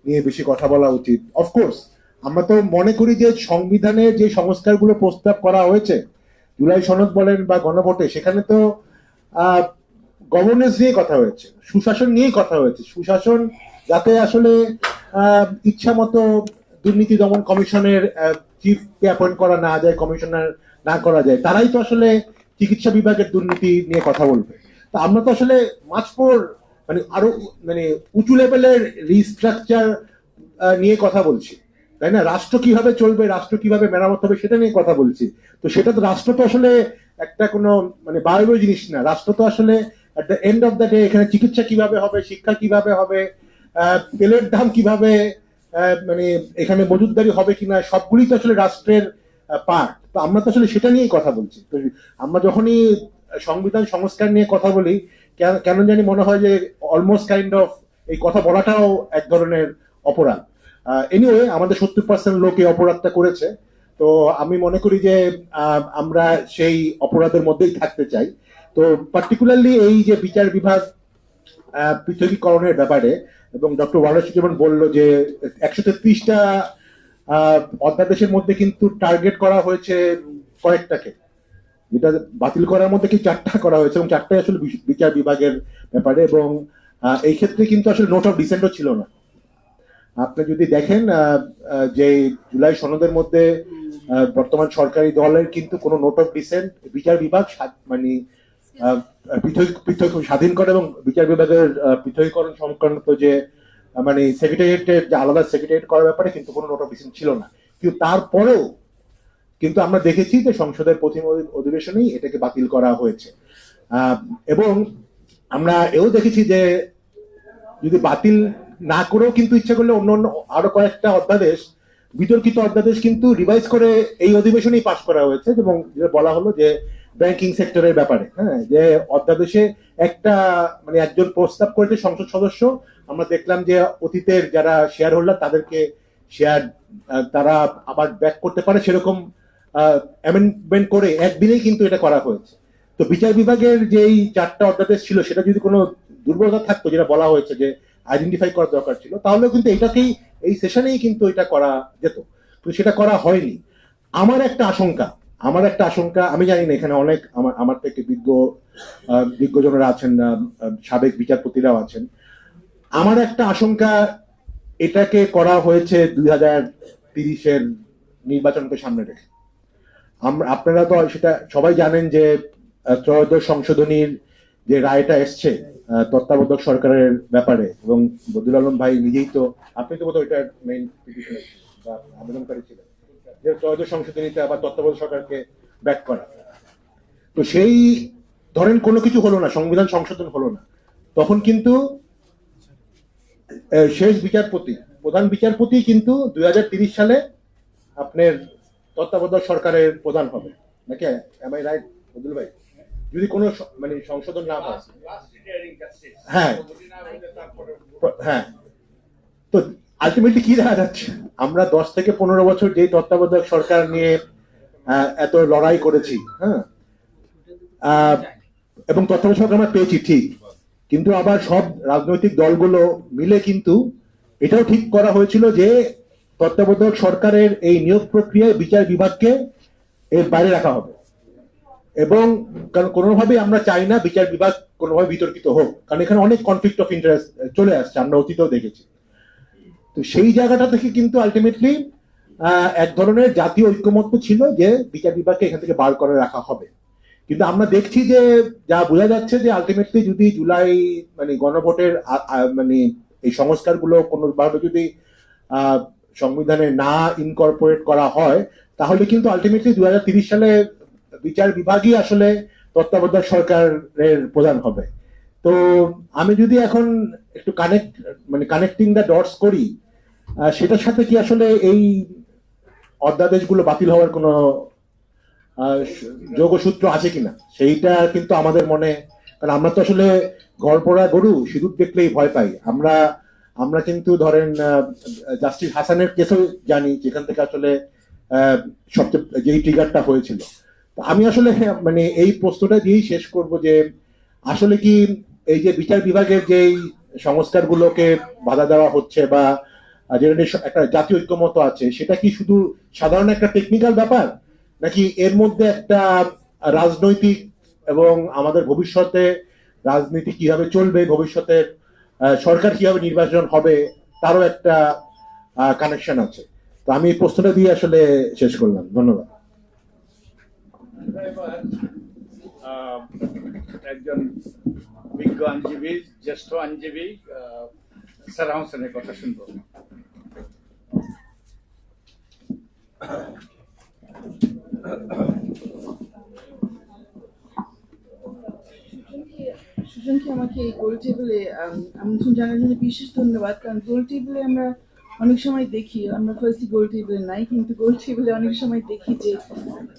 নিয়ে বেশি কথা বলা উচিত। অফকোর্স আমরা তো মনে করি যে সংবিধানের যে সংস্কারগুলো প্রস্তাব করা হয়েছে, জুলাই সনদ বলেন বা গণভোটে, সেখানে তো গভর্নেন্স নিয়ে কথা হয়েছে, সুশাসন নিয়েই কথা হয়েছে। সুশাসন যাতে আসলে ইচ্ছা মতো দুর্নীতি দমন কমিশনের চিফকে অ্যাপয়েন্ট করা না যায়, কমিশনার না করা যায়, তারাই তো আসলে চিকিৎসা বিভাগের দুর্নীতি নিয়ে কথা বলবে। তো আমরা তো আসলে মাছ ফোর আরো উঁচু লেভেলের রিস্ট্রাকচার নিয়ে কথা বলছি, তাই না? রাষ্ট্র কিভাবে চলবে, রাষ্ট্র কিভাবে মেরামত হবে, সেটা নিয়ে কথা বলছি। তো সেটা তো, রাষ্ট্র তো আসলে একটা কোনো বায়বীয় জিনিস না। রাষ্ট্র তো আসলে at the end of the day এখানে চিকিৎসা কিভাবে হবে, শিক্ষা কিভাবে হবে, তেলের দাম কিভাবে, এখানে মজুতদারি হবে কিনা, সবগুলি তো আসলে রাষ্ট্রের পার্ট। তো আমরা তো আসলে সেটা নিয়েই কথা বলছি। তো আমরা যখনই সংবিধান সংস্কার নিয়ে কথা বলি, কেন জানি মনে হয় যে অলমোস্ট কাইন্ড অফ এই কথা বলাটাও এক ধরনের অপরাধ। এনিওয়ে, আমাদের 70% লোক এই অপরাধটা করেছে। তো আমি মনে করি যে আমরা সেই অপরাধের মধ্যেই থাকতে চাই। তো পার্টিকুলারলি এই যে বিচার বিভাগ পৃথকীকরণের ব্যাপারে, এবং ডক্টর ওয়ারেশ যেমন বললো যে 133টা অধ্যাদেশের মধ্যে কিন্তু টার্গেট করা হয়েছে কয়েকটাকে, যেটা বাতিল করার মধ্যে কি 4টা করা হয়েছে, এবং 4টাই আসলে বিচার বিভাগের ব্যাপারে। এবং এই ক্ষেত্রে কিন্তু আসলে নোট অফ ডিসেন্টও ছিল না। আপনি যদি দেখেন যে জুলাই সনদের মধ্যে বর্তমান সরকারি দলের কিন্তু কোনো নোট অফ ডিসেন্ট বিচার বিভাগ পৃথক স্বাধীন করে, এবং বিচার বিভাগের পৃথকীকরণ সংক্রান্ত যে সেক্রেটারিয়েটের যে আলাদা সেক্রেটারিয়েট করার ব্যাপারে কিন্তু কোনো নোট অফ ডিসেন্ট ছিল না। কিন্তু তারপরেও কিন্তু আমরা দেখেছি যে সংসদের প্রথম অধিবেশনেই এটাকে বাতিল করা হয়েছে। এবং আমরা এও দেখেছি যে যদি বাতিল না করেও কিন্তু ইচ্ছা করলে অন্য আরো কয়েকটা অধ্যাদেশ, বিতর্কিত অধ্যাদেশ কিন্তু রিভাইজ করে এই অধিবেশনেই পাশ করা হয়েছে। এবং বলা হলো যে ব্যাংকিং সেক্টরের ব্যাপারে, হ্যাঁ, যে অধ্যাদেশে একটা একজন প্রস্তাব করেছে সংসদ সদস্য, আমরা দেখলাম যে অতীতের যারা শেয়ার হোল্ডার তাদেরকে শেয়ার তারা আবার ব্যাক করতে পারে, সেরকম অ্যামেন্ডমেন্ট করে একদিনেই কিন্তু এটা করা হয়েছে। তো বিচার বিভাগের যেই 4টা অধ্যাদেশ ছিল, সেটা যদি কোনো দুর্বলতা থাকতো, যেটা বলা হয়েছে যে আইডেন্টিফাই করার দরকার ছিল, তাহলে কিন্তু এটাকেই এই সেশনেই কিন্তু এটা করা যেত, কিন্তু সেটা করা হয়নি। আমার একটা আশঙ্কা, আমি জানি না এখানে অনেক আমার থেকে বিজ্ঞজনেরা আছেন, সাবেক বিচারপতিরাও আছেন, আমার একটা আশঙ্কা এটাকে করা হয়েছে 2030-এর নির্বাচনকে সামনে রেখে। আপনারা তো সেটা সবাই জানেন যে ত্রয়োদশ সংশোধনীর যে রায়টা এসছে তত্ত্বাবধায়ক সরকারের ব্যাপারে, এবং বদিউল আলম ভাই নিজেই তো, আপনি তো বোধহয় এটার মেইন বা আবেদনকারী ছিলেন, যে ত্রয়োদশ সংশোধনীতে আবার তত্ত্বাবধায়ক সরকারকে ব্যাক করা। তো সেই ধরেন কোনো কিছু হলো না, সংবিধান সংশোধন হলো না, তখন কিন্তু শেষ বিচারপতি, প্রধান বিচারপতি কিন্তু 2030 সালে আপনার তত্ত্বাবধায়ক সরকারের প্রধান হবে নাকি? এম আই রাইট বদিউল ভাই? যদি কোনো মানে সংশোধন না হয়, হ্যাঁ হ্যাঁ। তো আলটিমেটলি কি দেখা যাচ্ছে, আমরা 10 থেকে 15 বছর যে তত্ত্বাবধায়ক সরকার নিয়ে এত লড়াই করেছি, হ্যাঁ, এবং তত্ত্বাবধায়ক সরকার আমরা পেয়েছি ঠিক, কিন্তু আবার সব রাজনৈতিক দলগুলো মিলে কিন্তু এটাও ঠিক করা হয়েছিল যে তত্ত্বাবধায়ক সরকারের এই নিয়োগ প্রক্রিয়ায় বিচার বিভাগকে এর বাইরে রাখা হবে। এবং কারণ কোনোভাবেই আমরা চাই না বিচার বিভাগ কোনোভাবে বিতর্কিত হোক, কারণ এখানে অনেক কনফ্লিক্ট অফ ইন্টারেস্ট চলে আসছে, আমরা অতীতেও দেখেছি। তো সেই জায়গাটা থেকে কিন্তু আলটিমেটলি এক ধরনের জাতীয় ঐক্যমত্য ছিল যে বিচার বিভাগকে এখান থেকে বার করে রাখা হবে। কিন্তু আমরা দেখছি যে যা বোঝা যাচ্ছে যে আলটিমেটলি যদি জুলাই মানে গণভোটের মানে এই সংস্কারগুলো কোনোভাবে যদি সংবিধানে না ইনকর্পোরেট করা হয়, তাহলে কিন্তু আলটিমেটলি 2030 সালে বিচার বিভাগই আসলে তত্ত্বাবধায়ক সরকারের প্রধান হবে। তো আমি যদি এখন একটু কানেক্টিং দ্য ডটস করি, সেটার সাথে কি আসলে এই অধ্যাদেশগুলো বাতিল হওয়ার কোনো যোগসূত্র আছে কিনা, সেইটা কিন্তু আমাদের মনে, কারণ আমরা তো আসলে গড়পড়া গরু সিঁদুর দেখলেই ভয় পাই। আমরা কিন্তু ধরেন জাস্টিস হাসানের কেসও জানি, যেখান থেকে আসলে সবচেয়ে যেই ট্রিগারটা হয়েছিল। আমি আসলে মানে এই প্রশ্নটা দিয়েই শেষ করব যে আসলে কি এই যে বিচার বিভাগের যেই সংস্কারগুলোকে বাধা দেওয়া হচ্ছে বা যেটা একটা জাতীয় ঐক্যমত আছে, সেটা কি শুধু সাধারণ একটা টেকনিক্যাল ব্যাপার, নাকি এর মধ্যে একটা রাজনৈতিক এবং আমাদের ভবিষ্যতে রাজনীতি কিভাবে চলবে, ভবিষ্যতে সরকার কিভাবে নির্বাচন হবে, তারও একটা কানেকশন আছে? তো আমি এই প্রশ্নটা দিয়ে আসলে শেষ করলাম। ধন্যবাদ। একজন বিজ্ঞ আইনজীবী, জ্যেষ্ঠ আইনজীবী সারা হোসেনের কথা শুনবো। সুজনকে আমাকে এই গোল টেবিলে আমন্ত্রণ জানার জন্য বিশেষ ধন্যবাদ। কারণ গোল টেবিলে আমরা অনেক সময় দেখি, আমরা ফার্স্টলি গোল টেবিলে নাই, কিন্তু গোল টেবিলে অনেক সময় দেখি যে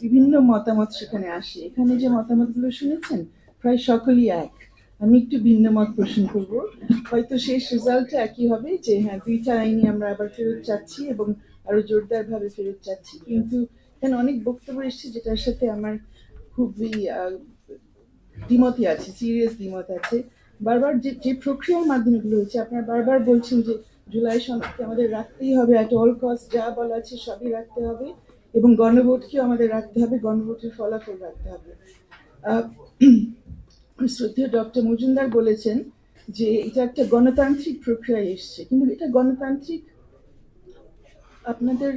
বিভিন্ন মতামত সেখানে আসে। এখানে যে মতামতগুলো শুনেছেন প্রায় সকলেই এক। আমি একটু ভিন্ন মত পোষণ করবো, হয়তো শেষ রেজাল্টটা একই হবে যে হ্যাঁ, দুইটা আইনই আমরা আবার ফেরত চাচ্ছি এবং আরো জোরদার ভাবে ফেরত চাচ্ছি। কিন্তু এখানে অনেক বক্তব্য এসছে যেটার সাথে আমার খুবই দ্বিমতই আছে, সিরিয়াস দ্বিমত আছে। বারবার যে প্রক্রিয়ার মাধ্যমে এগুলো হচ্ছে, আপনারা বারবার বলছেন যে জুলাই সনদকে আমাদের রাখতেই হবে, অ্যাট অল কস্ট যা বলা আছে সবই রাখতে হবে, এবং গণভোটকেও আমাদের রাখতে হবে, গণভোটের ফলাফল রাখতে হবে। শ্রদ্ধেয় ডক্টর মজুমদার বলেছেন যে এটা একটা গণতান্ত্রিক প্রক্রিয়া এসছে, কিন্তু এটা গণতান্ত্রিক, আপনাদের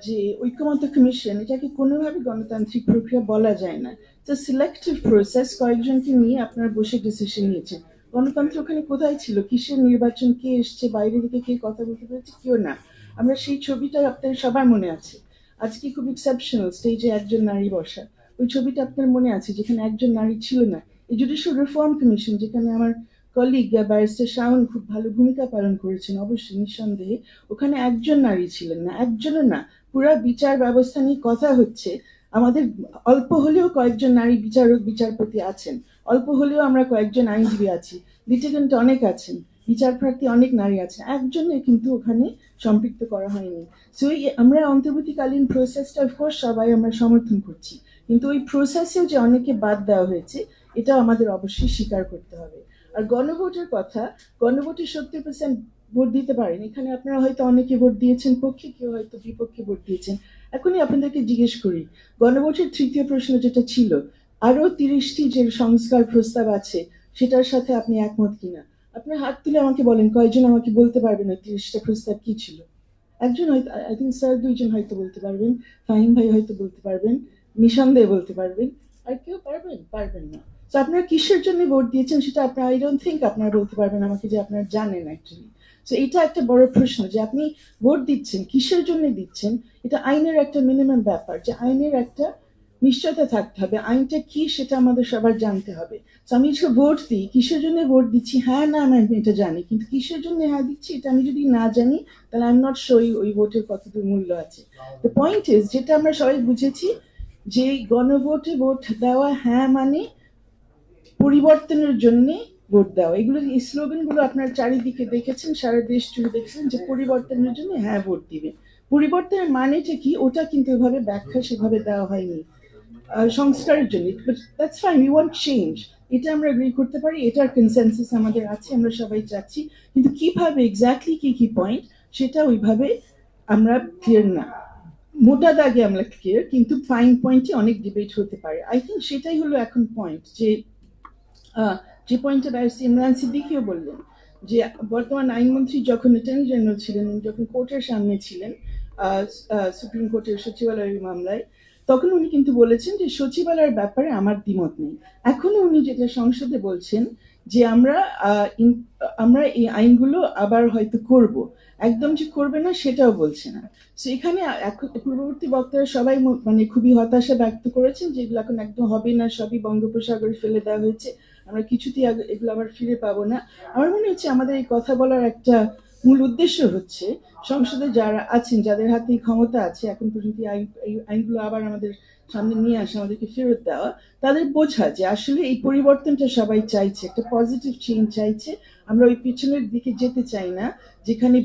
যে ঐক্যমত্য কমিশন, এটাকে কোনোভাবে গণতান্ত্রিক প্রক্রিয়া বলা যায় না। এটা সিলেক্টিভ প্রসেস, কয়েকজনকে নিয়ে আপনারা বসে ডিসিশন নিয়েছেন। গণতন্ত্র ওখানে কোথায় ছিল? কিসের নির্বাচন? কে এসছে বাইরে থেকে, কে কথা বলতে পেরেছে? কেউ না। আমরা সেই ছবিটা আপনাদের সবার মনে আছে। আজকে খুব এক্সেপশনাল স্টেজে একজন নারী বসা, ওই ছবিটা আপনার মনে আছে, যেখানে একজন নারী ছিল না। এই জুডিশিয়াল রিফর্ম কমিশন, যেখানে আমার কলিগ ব্যারিস্টার শাওন খুব ভালো ভূমিকা পালন করেছেন, অবশ্যই নিঃসন্দেহে, ওখানে একজন নারী ছিলেন না, একজনও না। পুরা বিচার ব্যবস্থা নিয়ে কথা হচ্ছে, আমাদের অল্প হলেও কয়েকজন নারী বিচারক বিচারপতি আছেন, অল্প হলেও আমরা কয়েকজন আইনজীবী আছি, লিটিগেন্ট অনেক আছেন, বিচার প্রার্থী অনেক নারী আছেন, একজনে কিন্তু ওখানে সম্পৃক্ত করা হয়নি। সো আমরা অন্তর্বর্তীকালীন প্রসেসটা অফকোর্স সবাই আমরা সমর্থন করছি, কিন্তু ওই প্রসেসেও যে অনেকে বাদ দেওয়া হয়েছে, এটা আমাদের অবশ্যই স্বীকার করতে হবে। আর গণভোটের কথা, গণভোটে 70% ভোট দিতে পারেন। এখানে আপনারা হয়তো অনেকে ভোট দিয়েছেন পক্ষে, কেউ হয়তো বিপক্ষে ভোট দিয়েছেন। এখনই আপনাদেরকে জিজ্ঞেস করি, গণভোটের তৃতীয় প্রশ্ন যেটা ছিল, আরো 30টি যে সংস্কার প্রস্তাব আছে, সেটার সাথে আপনি একমত কিনা? আপনার হাত তুলে আমাকে বলেন, কয়জন আমাকে বলতে পারবেন ওই 30টা প্রস্তাব কি ছিল? একজন হয়তো, আই থিঙ্ক স্যার দুইজন হয়তো বলতে পারবেন, ফাহিম ভাই হয়তো বলতে পারবেন, নিঃসন্দেহে বলতে পারবেন, আর কেউ পারবেন না। তো আপনারা কিসের জন্য ভোট দিয়েছেন সেটা আপনারা, আই ডোন্ট থিঙ্ক আপনারা বলতে পারবেন আমাকে যে আপনারা জানেন অ্যাকচুয়ালি। তো এটা একটা বড় প্রশ্ন যে আপনি ভোট দিচ্ছেন কিসের জন্য দিচ্ছেন। এটা আইনের একটা মিনিমাম ব্যাপার, যে আইনের একটা নিশ্চয়তা থাকতে হবে, আইনটা কি সেটা আমাদের সবার জানতে হবে। তো আমি যে ভোট দিই, কিসের জন্য ভোট দিচ্ছি হ্যাঁ না আমি এটা জানি, কিন্তু কিসের জন্য হ্যাঁ দিচ্ছি এটা আমি যদি না জানি তাহলে আই এম নট শিওর ওই ভোটের কতদূর মূল্য আছে। দ্য পয়েন্ট ইজ, যেটা আমরা সবাই বুঝেছি যে গণভোটে ভোট দেওয়া হ্যাঁ মানে পরিবর্তনের জন্য ভোট দেওয়া। এগুলো এই স্লোগানগুলো আপনার চারিদিকে দেখেছেন, সারা দেশ জুড়ে দেখেছেন যে পরিবর্তনের জন্য হ্যাঁ ভোট দিবে। পরিবর্তনের মানেটা কি ওটা কিন্তু এভাবে ব্যাখ্যা সেভাবে দেওয়া হয়নি। সংস্কারের জন্য, that's fine, we want change, এটা আমরা এগ্রি করতে পারি, এটার কনসেনসাস আমাদের আছে, আমরা সবাই চাচ্ছি, কিন্তু কিভাবে এক্স্যাক্টলি কি পয়েন্ট সেটা ওইভাবে আমরা ক্লিয়ার না। মোটা দাগে আমরা ক্লিয়ার, কিন্তু ফাইন পয়েন্টে অনেক ডিবেট হতে পারে। আই থিঙ্ক সেটাই হলো এখন পয়েন্ট, যে পয়েন্টে ব্যারিস্টার ইমরান সিদ্দিকীও বললেন যে বর্তমান আইনমন্ত্রী যখন অ্যাটর্নি জেনারেল ছিলেন, যখন কোর্টের সামনে ছিলেন সুপ্রিম কোর্টের সচিবালয়ের মামলায়, তখন উনি কিন্তু বলেছেন যে সচিবালয়ের ব্যাপারে আমার দ্বিমত নেই। এখনো উনি যেটা সংসদে বলছেন যে আমরা এই আইনগুলো আবার হয়তো করব, একদম যে করবে না সেটাও বলছে না। তো এখানে পূর্ববর্তী বক্তারা সবাই মানে খুবই হতাশা ব্যক্ত করেছেন যে এগুলো এখন একদম হবে না, সবই বঙ্গোপসাগরে ফেলে দেওয়া হয়েছে, আমরা কিছুতেই এগুলো আবার ফিরে পাবো না। আমার মনে হচ্ছে আমাদের এই কথা বলার একটা মূল উদ্দেশ্য হচ্ছে সংসদে যারা আছেন, যাদের হাতে ক্ষমতা আছে এখন পর্যন্ত এই আইনগুলো আবার আমাদের সামনে নিয়ে আসা, আমাদেরকে ফেরত দেওয়া, তাদের বোঝা যে আসলে এই পরিবর্তনটা সবাই চাইছে, একটা পজিটিভ চেঞ্জ চাইছে। আমরা ওই পিছনের দিকে যেতে চাই না, যেখানে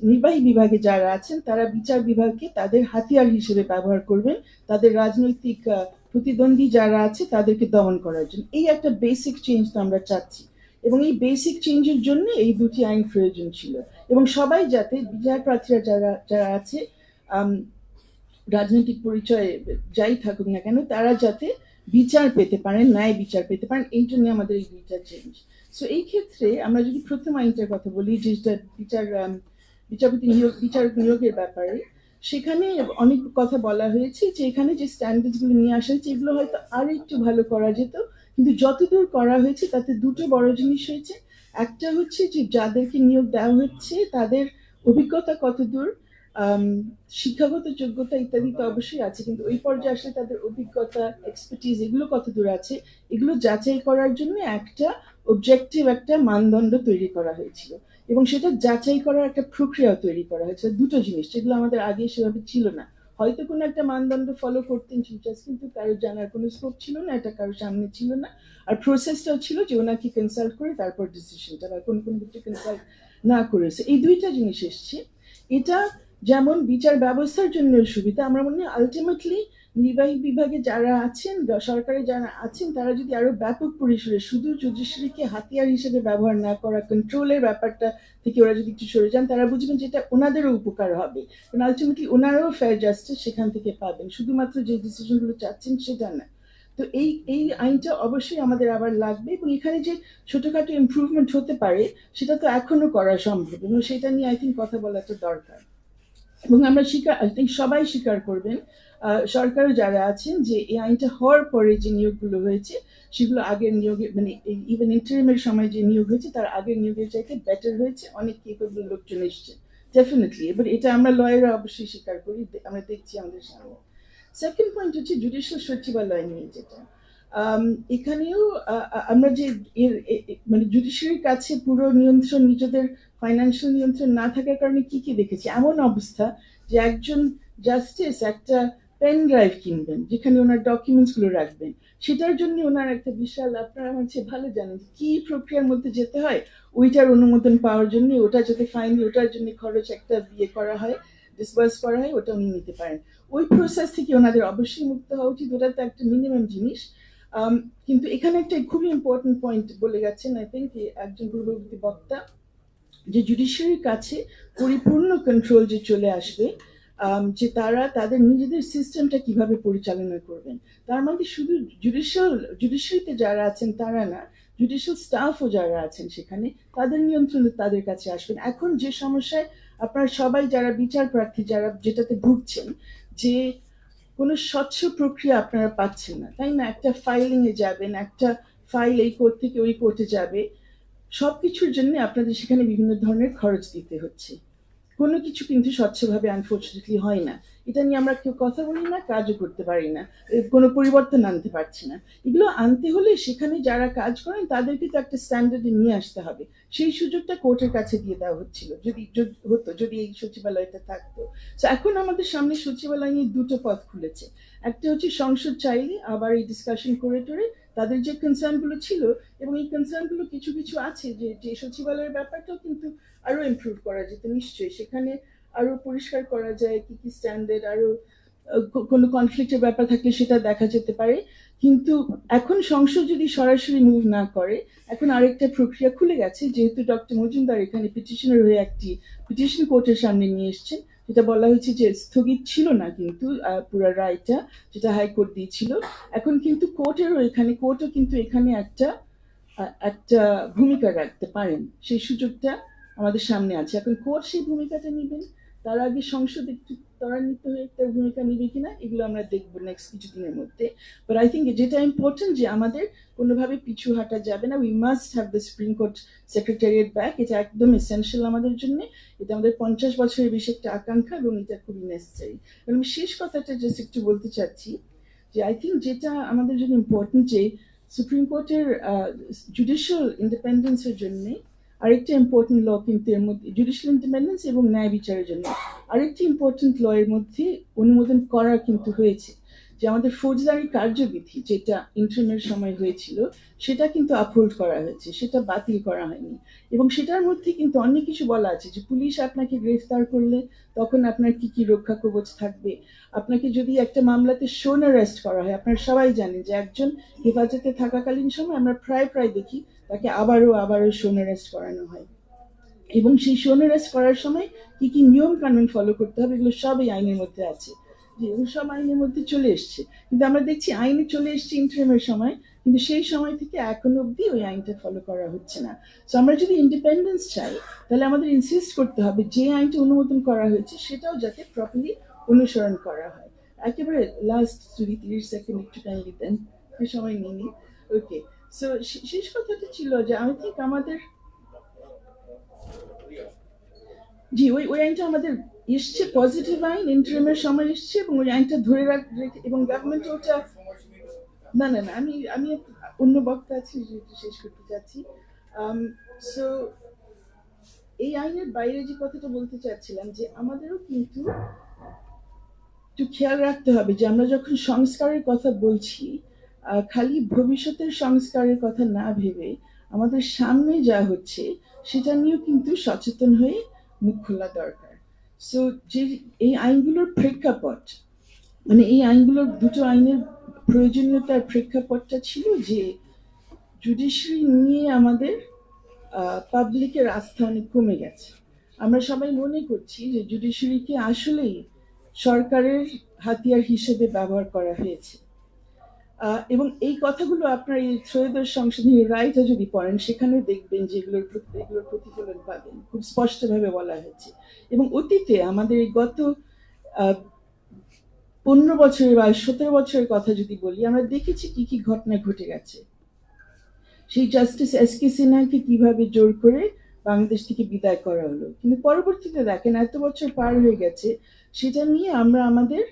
নির্বাহী বিভাগে যারা আছেন তারা বিচার বিভাগকে তাদের হাতিয়ার হিসেবে ব্যবহার করবেন, তাদের রাজনৈতিক প্রতিদ্বন্দ্বী যারা আছে তাদেরকে দমন করার জন্য। এই একটা বেসিক চেঞ্জ তো আমরা চাচ্ছি, এবং এই বেসিক চেঞ্জের জন্য এই দুটি আইন প্রয়োজন ছিল। এবং সবাই যাতে বিচার প্রার্থীরা যারা আছে রাজনৈতিক পরিচয়ে যাই থাকুক না কেন, তারা যাতে বিচার পেতে পারেন, ন্যায় বিচার পেতে পারেন, এই জন্য আমাদের এই দুইটা চেঞ্জ। সো এই ক্ষেত্রে আমরা যদি প্রথম আইনটার কথা বলি, যেটা বিচারপতি বিচার নিয়োগের ব্যাপারে, সেখানে অনেক কথা বলা হয়েছে যে এখানে যে স্ট্যান্ডার্ডস গুলো নিয়ে আসা হয়েছে এগুলো হয়তো আর একটু ভালো করা যেত, কিন্তু যতদূর করা হয়েছে তাতে দুটো বড় জিনিস হয়েছে। একটা হচ্ছে যে যাদেরকে নিয়োগ দেওয়া হচ্ছে তাদের অভিজ্ঞতা কতদূর, শিক্ষাগত যোগ্যতা ইত্যাদি তো অবশ্যই আছে, কিন্তু ওই পর্যায়ে আসলে তাদের অভিজ্ঞতা, এক্সপার্টিজ এগুলো কতদূর আছে, এগুলো যাচাই করার জন্য একটা অবজেক্টিভ একটা মানদণ্ড তৈরি করা হয়েছিল, এবং সেটা যাচাই করার একটা প্রক্রিয়াও তৈরি করা হয়েছে। দুটো জিনিস যেগুলো আমাদের আগে সেভাবে ছিল না, হয়তো কোনো একটা মানদণ্ড ফলো করতেন টিচার্স, কিন্তু কারো জানার কোনো স্কোপ ছিল না, এটা কারো সামনে ছিল না, আর প্রসেসটাও ছিল যে ওনাকে কনসাল্ট করে তারপর ডিসিশনটা, বা কোন কিছু কনসাল্ট না করেছে। এই দুইটা জিনিস এসছে। এটা যেমন বিচার ব্যবস্থার জন্য সুবিধা, আমরা মনে হয় আলটিমেটলি নির্বাহী বিভাগে যারা আছেন, সরকারে যারা আছেন, তারা যদি আরো ব্যাপক পরিসরে শুধু জুডিশিয়ারিকে হাতিয়ার হিসেবে ব্যবহার না করা, কন্ট্রোলের ব্যাপারটা থেকে ওরা যদি একটু সরে যান, তারা বুঝবেন যেটা ওনাদেরও উপকার হবে, কারণ আলটিমেটলি ওনারাও ফেয়ার জাস্টিস সেখান থেকে পাবেন, শুধুমাত্র যে ডিসিশনগুলো চাচ্ছেন সেটা না। তো এই আইনটা অবশ্যই আমাদের আবার লাগবে, এবং এখানে যে ছোটখাটো ইমপ্রুভমেন্ট হতে পারে সেটা তো এখনো করা সম্ভব, এবং সেটা নিয়ে আই থিঙ্ক কথা বলাটা দরকার। এবং আমরা আই থিঙ্ক সবাই স্বীকার করবেন, সরকারও যারা আছেন, যে এই আইনটা হওয়ার পরে যে নিয়োগগুলো হয়েছে সেগুলো আগের নিয়োগে, মানে ইভেন ইন্টারিমের সময় যে নিয়োগ হয়েছে তার আগের নিয়োগের চাইতে বেটার হয়েছে, অনেক কেপেবল লোকজন এসছে ডেফিনেটলি। এবার এটা আমরা লয়াররা অবশ্যই স্বীকার করি, আমরা দেখছি আমাদের সামনে। সেকেন্ড পয়েন্ট হচ্ছে জুডিশিয়াল সচিবালয় নিয়ে, যেটা এখানেও আমরা যে মানে জুডিশিয়ারির কাছে পুরো নিয়ন্ত্রণ, নিজেদের ফাইন্যান্সিয়াল নিয়ন্ত্রণ না থাকার কারণে কি দেখেছি, এমন অবস্থা যে একজন জাস্টিস একটা পেন ড্রাইভ কিনবেন যেখানে ওনার ডকুমেন্টস গুলো রাখবেন, সেটার জন্য ওনার একটা বিশাল, আপনারা আমার চেয়ে ভালো জানেন কি প্রক্রিয়ার মধ্যে যেতে হয় ওইটার অনুমোদন পাওয়ার জন্য, ওটা যাতে ফাইনালি ওটার জন্য খরচ একটা বিয়ে করা হয়, ডিসবার্স করা হয়, ওটা উনি নিতে পারেন। ওই প্রসেস থেকে ওনাদের অবশ্যই মুক্ত হওয়া উচিত, ওটা তো একটা মিনিমাম জিনিস। কিন্তু এখানে একটা খুবই ইম্পর্টেন্ট পয়েন্ট বলে গেছেন আই থিঙ্ক একজন পূর্ববর্তী বক্তা, যে জুডিশিয়ারির কাছে পরিপূর্ণ কন্ট্রোল যে চলে আসবে, যে তারা তাদের নিজেদের সিস্টেমটা কিভাবে পরিচালনা করবেন, তার মানে শুধু জুডিশিয়ারিতে যারা আছেন তারা না, জুডিশিয়াল স্টাফও যারা আছেন সেখানে তাদের নিয়ন্ত্রণে তাদের কাছে আসবেন। এখন যে সমস্যায় আপনারা সবাই যারা বিচার প্রার্থী যারা যেটাতে ভুগছেন, যে কোনো স্বচ্ছ প্রক্রিয়া আপনারা পাচ্ছেন না, তাই না? একটা ফাইলিং এ যাবেন, একটা ফাইল এই কোর্ট থেকে ওই কোর্টে যাবে, সবকিছুর জন্য আপনাদের সেখানে বিভিন্ন ধরনের খরচ দিতে হচ্ছে। কোনো কিছু কিন্তু স্বচ্ছভাবে আনফর্চুনেটলি হয় না। এটা নিয়ে আমরা কেউ কথা বলি না, কাজও করতে পারি না, কোনো পরিবর্তন আনতে পারছি না। এগুলো আনতে হলে সেখানে যারা কাজ করেন তাদেরকে তো একটা স্ট্যান্ডার্ডে নিয়ে আসতে হবে। সেই সুযোগটা কোর্টের কাছে দিয়ে দেওয়া হচ্ছিল, যদি এই সচিবালয়টা থাকতো। তো এখন আমাদের সামনে সচিবালয় নিয়ে দুটো পথ খুলেছে। একটা হচ্ছে সংসদ চাইলে আবার এই ডিসকাশন করে টোরে তাদের যে কনসার্ন গুলো ছিল, এবং এই কনসার্ন গুলো কিছু কিছু আছে যে সচিবালয়ের ব্যাপারটাও কিন্তু আরো ইমপ্রুভ করা যেত নিশ্চয়ই। সেখানে আরো পরিষ্কার করা যায় কি কি স্ট্যান্ডার্ড, আরো কোনো কনফ্লিক্টের ব্যাপার থাকলে সেটা দেখা যেতে পারে। কিন্তু এখন সংসদ যদি সরাসরি মুভ না করে, এখন আরেকটা প্রক্রিয়া খুলে গেছে, যেহেতু ডক্টর মজুমদার এখানে পিটিশনের হয়ে একটি পিটিশন কোর্টের সামনে নিয়ে এসছেন, যেটা বলা হয়েছে যে স্থগিত ছিল না কিন্তু পুরো রায়টা যেটা হাইকোর্ট দিয়েছিল। এখন কিন্তু কোর্টও কিন্তু এখানে একটা ভূমিকা রাখতে পারেন, সেই সুযোগটা আমাদের সামনে আছে। এখন কোর্ট সেই ভূমিকাটা নেবেন, তার আগে সংসদ একটু ত্বরান্বিত হয়ে একটা ভূমিকা নিবে কিনা এগুলো আমরা দেখবো নেক্সট কিছুদিনের মধ্যে। বাট আই থিঙ্ক যেটা ইম্পর্টেন্ট যে আমাদের কোনোভাবে পিছু হাঁটা যাবে না। We must have the supreme court secretariat back. এটা একদম এসেনশিয়াল আমাদের জন্য। এটা আমাদের 50 বছরের বেশি একটা আকাঙ্ক্ষা, এবং এটা খুবই নেসেসারি। আমি শেষ কথাটা জাস্ট একটু বলতে চাচ্ছি যে আই থিঙ্ক যেটা আমাদের জন্য ইম্পর্টেন্ট, যে সুপ্রিম কোর্টের জুডিশিয়াল ইন্ডিপেন্ডেন্সের জন্য আরেকটা ইম্পর্টেন্ট ল কিন্তু এর মধ্যে, জুডিশিয়াল ইন্ডিপেন্ডেন্স এবং ন্যায় বিচারের জন্য আরেকটি ইম্পর্টেন্ট ল এর মধ্যে অনুমোদন করা কিন্তু হয়েছে, যে আমাদের ফৌজদারি কার্যবিধি যেটা ইন্টারিমের সময় হয়েছিল সেটা কিন্তু আপহোল্ড করা হয়েছে, সেটা বাতিল করা হয়নি। এবং সেটার মধ্যে কিন্তু অনেক কিছু বলা আছে, যে পুলিশ আপনাকে গ্রেফতার করলে তখন আপনার কি কি রক্ষা কবচ থাকবে। আপনাকে যদি একটা মামলাতে শোন অ্যারেস্ট করা হয়, আপনারা সবাই জানেন যে একজন হেফাজতে থাকাকালীন সময় আমরা প্রায় দেখি তাকে আবারও শোন অ্যারেস্ট করানো হয়, এবং সেই শোন অ্যারেস্ট করার সময় কি কি নিয়ম কানুন ফলো করতে হবে এগুলো সব এই আইনের মধ্যে আছে, যে এগুলো সব আইনের মধ্যে চলে এসছে। কিন্তু আমরা দেখছি আইনে চলে এসছে ইন্টারিমের সময়, কিন্তু সেই সময় থেকে এখনো অব্দি ওই আইনটা ফলো করা হচ্ছে না। তো আমরা যদি ইন্ডিপেন্ডেন্স চাই, তাহলে আমাদের ইনসিস্ট করতে হবে যে আইনটা অনুমোদন করা হয়েছে সেটাও যাতে প্রপারলি অনুসরণ করা হয়। একেবারে লাস্ট যদি 30 সেকেন্ড একটু কাইন্ডলি দেন, সময় নিই। ওকে, সো শেষ কথাটা ছিল যে আমি থিঙ্ক আমাদের ওই আইনটা আমাদের এসছে, পজিটিভ আইন ইন্টারিমের সময় এসছে, এবং ওই আইনটা ধরে রেখে, এবং গভর্নমেন্ট ওটা না আমি অন্য বক্তা আছি যেটা শেষ করতে চাচ্ছি। সো এই আইনের বাইরে যে কথাটা বলতে চাচ্ছিলাম, যে আমাদেরও কিন্তু একটু খেয়াল রাখতে হবে যে আমরা যখন সংস্কারের কথা বলছি, খালি ভবিষ্যতের সংস্কারের কথা না ভেবে আমাদের সামনে যা হচ্ছে সেটা নিয়েও কিন্তু সচেতন হয়ে মুখ খোলা দরকার। সো যে এই আইনগুলোর প্রেক্ষাপট, মানে এই আইনগুলোর দুটো আইনের প্রয়োজনীয়তার প্রেক্ষাপটটা ছিল যে জুডিশিয়ারি নিয়ে আমাদের পাবলিকের আস্থা অনেক কমে গেছে। আমরা সবাই মনে করছি যে জুডিশিয়ারিকে আসলেই সরকারের হাতিয়ার হিসেবে ব্যবহার করা হয়েছে, এবং এই কথাগুলো আপনার এই ত্রয়োদশ সংশোধনী রায়টা যদি পড়েন সেখানেও দেখবেন যে এগুলোর প্রতিফলন পাবেন, খুব স্পষ্টভাবে বলা হয়েছে। এবং অতীতে আমাদের এই গত 15 বছরের বা 17 বছরের কথা যদি বলি, আমরা দেখেছি কি কি ঘটনা ঘটে গেছে। সেই জাস্টিস এস.কে. সিনহাকে কিভাবে জোর করে বাংলাদেশ থেকে বিদায় করা হলো, কিন্তু পরবর্তীতে দেখেন এত বছর পার হয়ে গেছে, সেটা নিয়ে আমরা আমাদের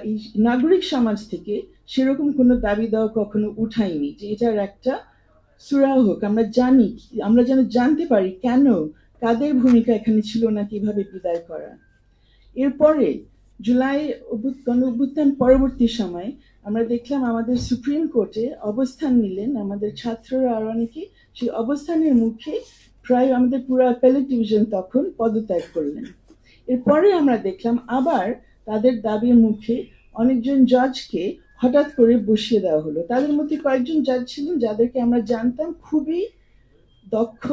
এই নাগরিক সমাজ থেকে সেরকম কোনো দাবি দেওয়া কখনো উঠাইনি, যে এটার একটা সুরাহা হোক, আমরা যেন জানতে পারি কেন, কাদের ভূমিকা এখানে ছিল না কিভাবে বিদায় করা। এরপরে জুলাই গণ অভ্যুত্থান পরবর্তী সময় আমরা দেখলাম আমাদের সুপ্রিম কোর্টে অবস্থান নিলেন আমাদের ছাত্ররা, আর অনেকে সেই অবস্থানের মুখে প্রায় আমাদের পুরো অ্যাপেলেট ডিভিশন তখন পদত্যাগ করলেন। এরপরে আমরা দেখলাম আবার তাদের দাবির মুখে অনেকজন জজকে হঠাৎ করে বসিয়ে দেওয়া হলো। তাদের মধ্যে কয়েকজন জজ ছিলেন যাদেরকে আমরা জানতাম খুবই দক্ষ,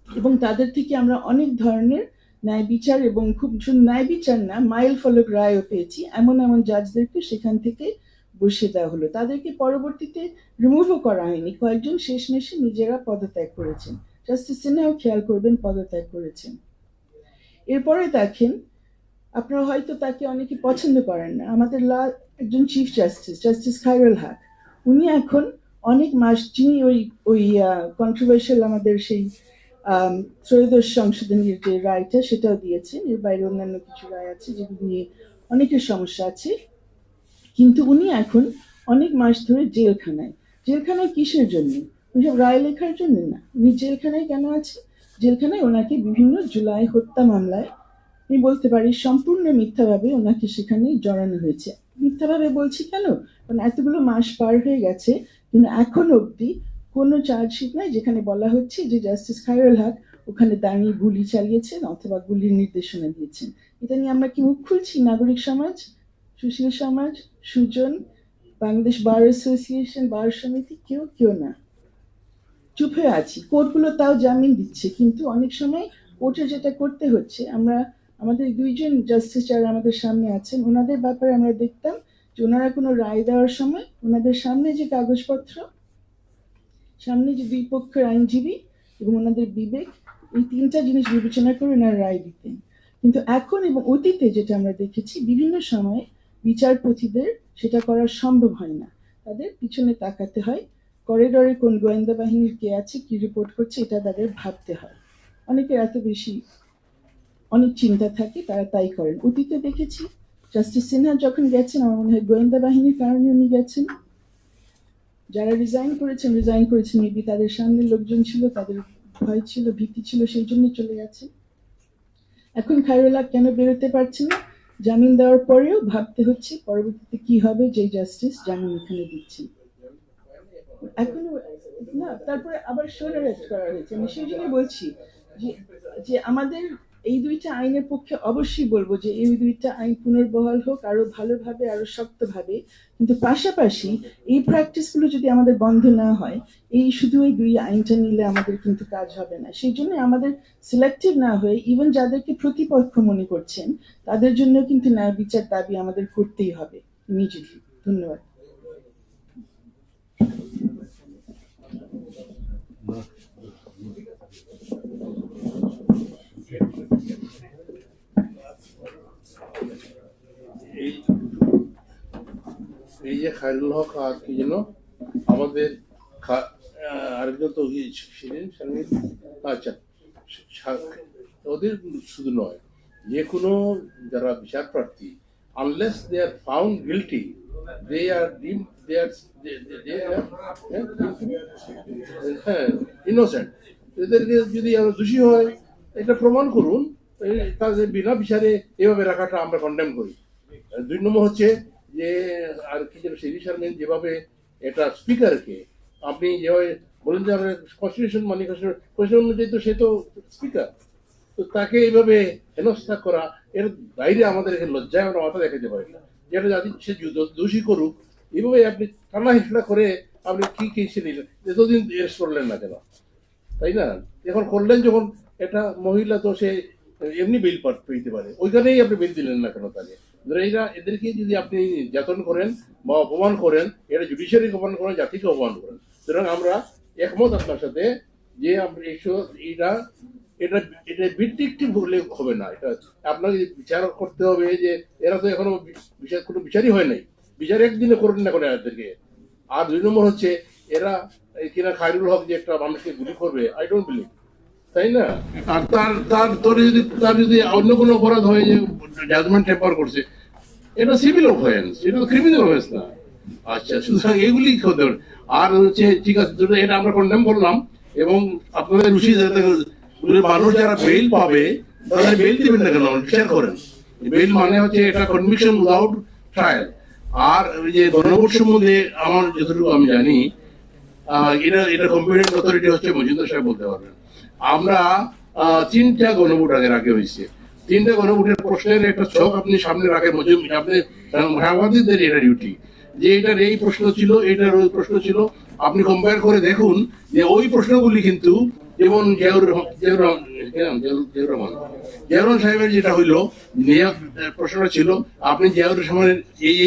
এবং তাদের থেকে আমরা অনেক ধরনের ন্যায় বিচার, এবং খুব শুধু ন্যায় বিচার না, মাইল ফলক রায়ও পেয়েছি। এমন জাজদেরকে সেখান থেকে বসিয়ে দেওয়া হলো, তাদেরকে পরবর্তীতে রিমুভও করা হয়নি। কয়েকজন শেষমেশে নিজেরা পদত্যাগ করেছেন, জাস্টিস সিনহাও খেয়াল করবেন পদত্যাগ করেছেন। এরপরে দেখেন, আপনারা হয়তো তাকে অনেকে পছন্দ করেন না, আমাদের একজন চিফ জাস্টিস খায়রুল হক, উনি এখন অনেক মাস, যিনি ওই কন্ট্রোভার্সিয়াল আমাদের সেই ত্রয়োদশ সংশোধনীর যে রায়টা সেটাও দিয়েছেন, এর বাইরে অন্যান্য কিছু রায় আছে যেগুলো নিয়ে অনেকের সমস্যা আছে, কিন্তু উনি এখন অনেক মাস ধরে জেলখানায় কিসের জন্য? ওইসব রায় লেখার জন্য না। উনি জেলখানায় কেন আছে? জেলখানায় ওনাকে বিভিন্ন জুলাই হত্যা মামলায়, আমি বলতে পারি সম্পূর্ণ মিথ্যাভাবে ওনাকে সেখানে জড়ানো হয়েছে। মিথ্যাভাবে বলছি কেন? কারণ এতগুলো মাস পার হয়ে গেছে, কিন্তু এখন অবধি কোনো চার্জশিট নাই যেখানে বলা হচ্ছে যে জাস্টিস খায়রুল হক ওখানে দাঁড়িয়ে গুলি চালিয়েছেন অথবা গুলির নির্দেশনা দিয়েছেন। এটা নিয়ে আমরা কি মুখ খুলছি? নাগরিক সমাজ, সুশীল সমাজ, সুজন, বাংলাদেশ বার অ্যাসোসিয়েশন, বার সমিতি, কেউ না, চুপ হয়ে আছি। কোর্টগুলো তাও জামিন দিচ্ছে, কিন্তু অনেক সময় কোর্টে যেটা করতে হচ্ছে, আমাদের দুইজন জাস্টিস যারা আমাদের সামনে আছেন ওনাদের ব্যাপারে আমরা দেখতাম যে ওনারা কোনো রায় দেওয়ার সময় ওনাদের সামনে যে কাগজপত্র, সামনে যে দুই পক্ষের আইনজীবী এবং ওনাদের বিবেক, এই তিনটা জিনিস বিবেচনা করে ওনারা রায় দিতেন। কিন্তু এখন এবং অতীতে যেটা আমরা দেখেছি, বিভিন্ন সময় বিচারপতিদের সেটা করা সম্ভব হয় না, তাদের পিছনে তাকাতে হয়, করিডোরে কোন গোয়েন্দা বাহিনীর কে আছে, কি রিপোর্ট করছে, এটা তাদের ভাবতে হয়। অনেকের এত বেশি অনেক চিন্তা থাকে, তারা তাই করেন। অতীতে দেখেছি জাস্টিস সিনহা যখন গেছেন, আমার মনে হয় গোয়েন্দা বাহিনীর কারণে উনি গেছেন। যারা রিজাইন করেছেন মেবি তাদের সামনে লোকজন ছিল, তাদের ভয় ছিল, ভীতি ছিল, সেই জন্য চলে গেছে। এখন খায়রুল হক কেন বেরোতে পারছে না? জামিন দেওয়ার পরেও ভাবতে হচ্ছে পরবর্তীতে কি হবে, যে জাস্টিস জামিন এখানে দিচ্ছেন। এখনো না, তারপরে আবার শোর অ্যারেস্ট করা হয়েছে। আমি সেই জন্য বলছি যে আমাদের এই দুইটা আইনের পক্ষে অবশ্যই বলবো যে এই দুইটা আইন পুনর্বহাল হোক, আরো ভালোভাবে, আরো শক্তভাবে। কিন্তু পাশাপাশি এই প্র্যাকটিসগুলো যদি আমাদের বন্ধ না হয়, শুধু এই দুই আইনটা নিলে আমাদের কিন্তু কাজ হবে না। সেই জন্য আমাদের সিলেক্টিভ না হয়ে ইভেন যাদেরকে প্রতিপক্ষ মনে করছেন তাদের জন্য কিন্তু ন্যায় বিচার দাবি আমাদের করতেই হবে ইমিডিয়েটলি। ধন্যবাদ। এই যে খায়রুল হক আর কি যেন আমাদের আরেকজন তো আচ্ছা, ওদের শুধু নয়, যে কোনো যারা বিচার প্রার্থী, unless they are found guilty, they are innocent. এদেরকে যদি দোষী হয় এটা প্রমাণ করুন, তাদের বিনা বিচারে এভাবে রাখাটা আমরা কন্ডেম করি। দুই নম্বর হচ্ছে যে আর কি যেন শিরি শারমিন যেভাবে এটা স্পিকারকে আপনি যেভাবে বলেন যে আমরা কনস্টিটিউশন মানে কনস্টিটিউশন অনুযায়ী তো সে তো স্পিকার, তো তাকে এইভাবে হেনস্থা করা, এর বাইরে আমাদের লজ্জায় আমরা মাথা দেখাতে পারি না। যেটা জাতি সে দোষী করুক, এইভাবে আপনি টানা হেঁচড়া করে আপনি কি কেসে নিলেন, এতদিন এরেস্ট করলেন না কেন, তাই না? এখন করলেন যখন এটা মহিলা, তো সে এমনি বেল পেতে পারে, ওইখানেই আপনি বেল দিলেন না কেন তাকে? এদেরকে যদি আপনি নির্যাতন করেন বা অপমান করেন, এটা জুডিশিয়ারিকে অপমান করেন, জাতিকে অপমান করেন। সুতরাং আমরা একমত আপনার সাথে যে এটা ভিত্তিক বললে হবে না, এটা আপনাকে বিচার করতে হবে যে এরা তো এখনো কোনো বিচারই হয় নাই, বিচার একদিনে করেন না করে এদেরকে। আর দুই নম্বর হচ্ছে এরা কিনা খায়রুল হক যে একটা মানুষকে গুলি করবে, আই ডোন্ট বিলিভ, তাই না? আর তার যদি অন্য কোনো অপরাধ হয় যে জাজমেন্ট টেম্পার করছে, এটা সিভিল অফেন্স, এটা ক্রিমিনাল অফেন্স না। আচ্ছা, সুতরাং এগুলি হতে হবে। আর হচ্ছে ঠিক আছে, এটা আমরা কন্ডেম করলাম, এবং আপনাদের উচিত মানুষ যারা বেল পাবে তাদের বেল দিবেন না কেন, বিচার করেন। বেল মানে হচ্ছে এটা কনভিকশন উইদাউট ট্রায়াল। আর যে গণভোট সম্বন্ধে আমার যতটুকু আমি জানি, এটা কম্পিটেন্ট অথরিটি হচ্ছে মজুমদার সাহেব বলতে পারবেন। আমরা 3টা গণভোট আগে রাখা হয়েছে, 3টা গণভোটের প্রশ্নের একটা ছক আপনি সামনে রাখেন, আপনি সাংবাদিকদের এটা ডিউটি যে এটার এই প্রশ্ন ছিল, এটার ওই প্রশ্ন ছিল, আপনি কম্পেয়ার করে দেখুন যে ওই প্রশ্নগুলি কিন্তু যেমন জিয়াউর রহমান সাহেবের যেটা হইলো প্রশ্নটা ছিল, আপনি জিয়াউর রহমানের এই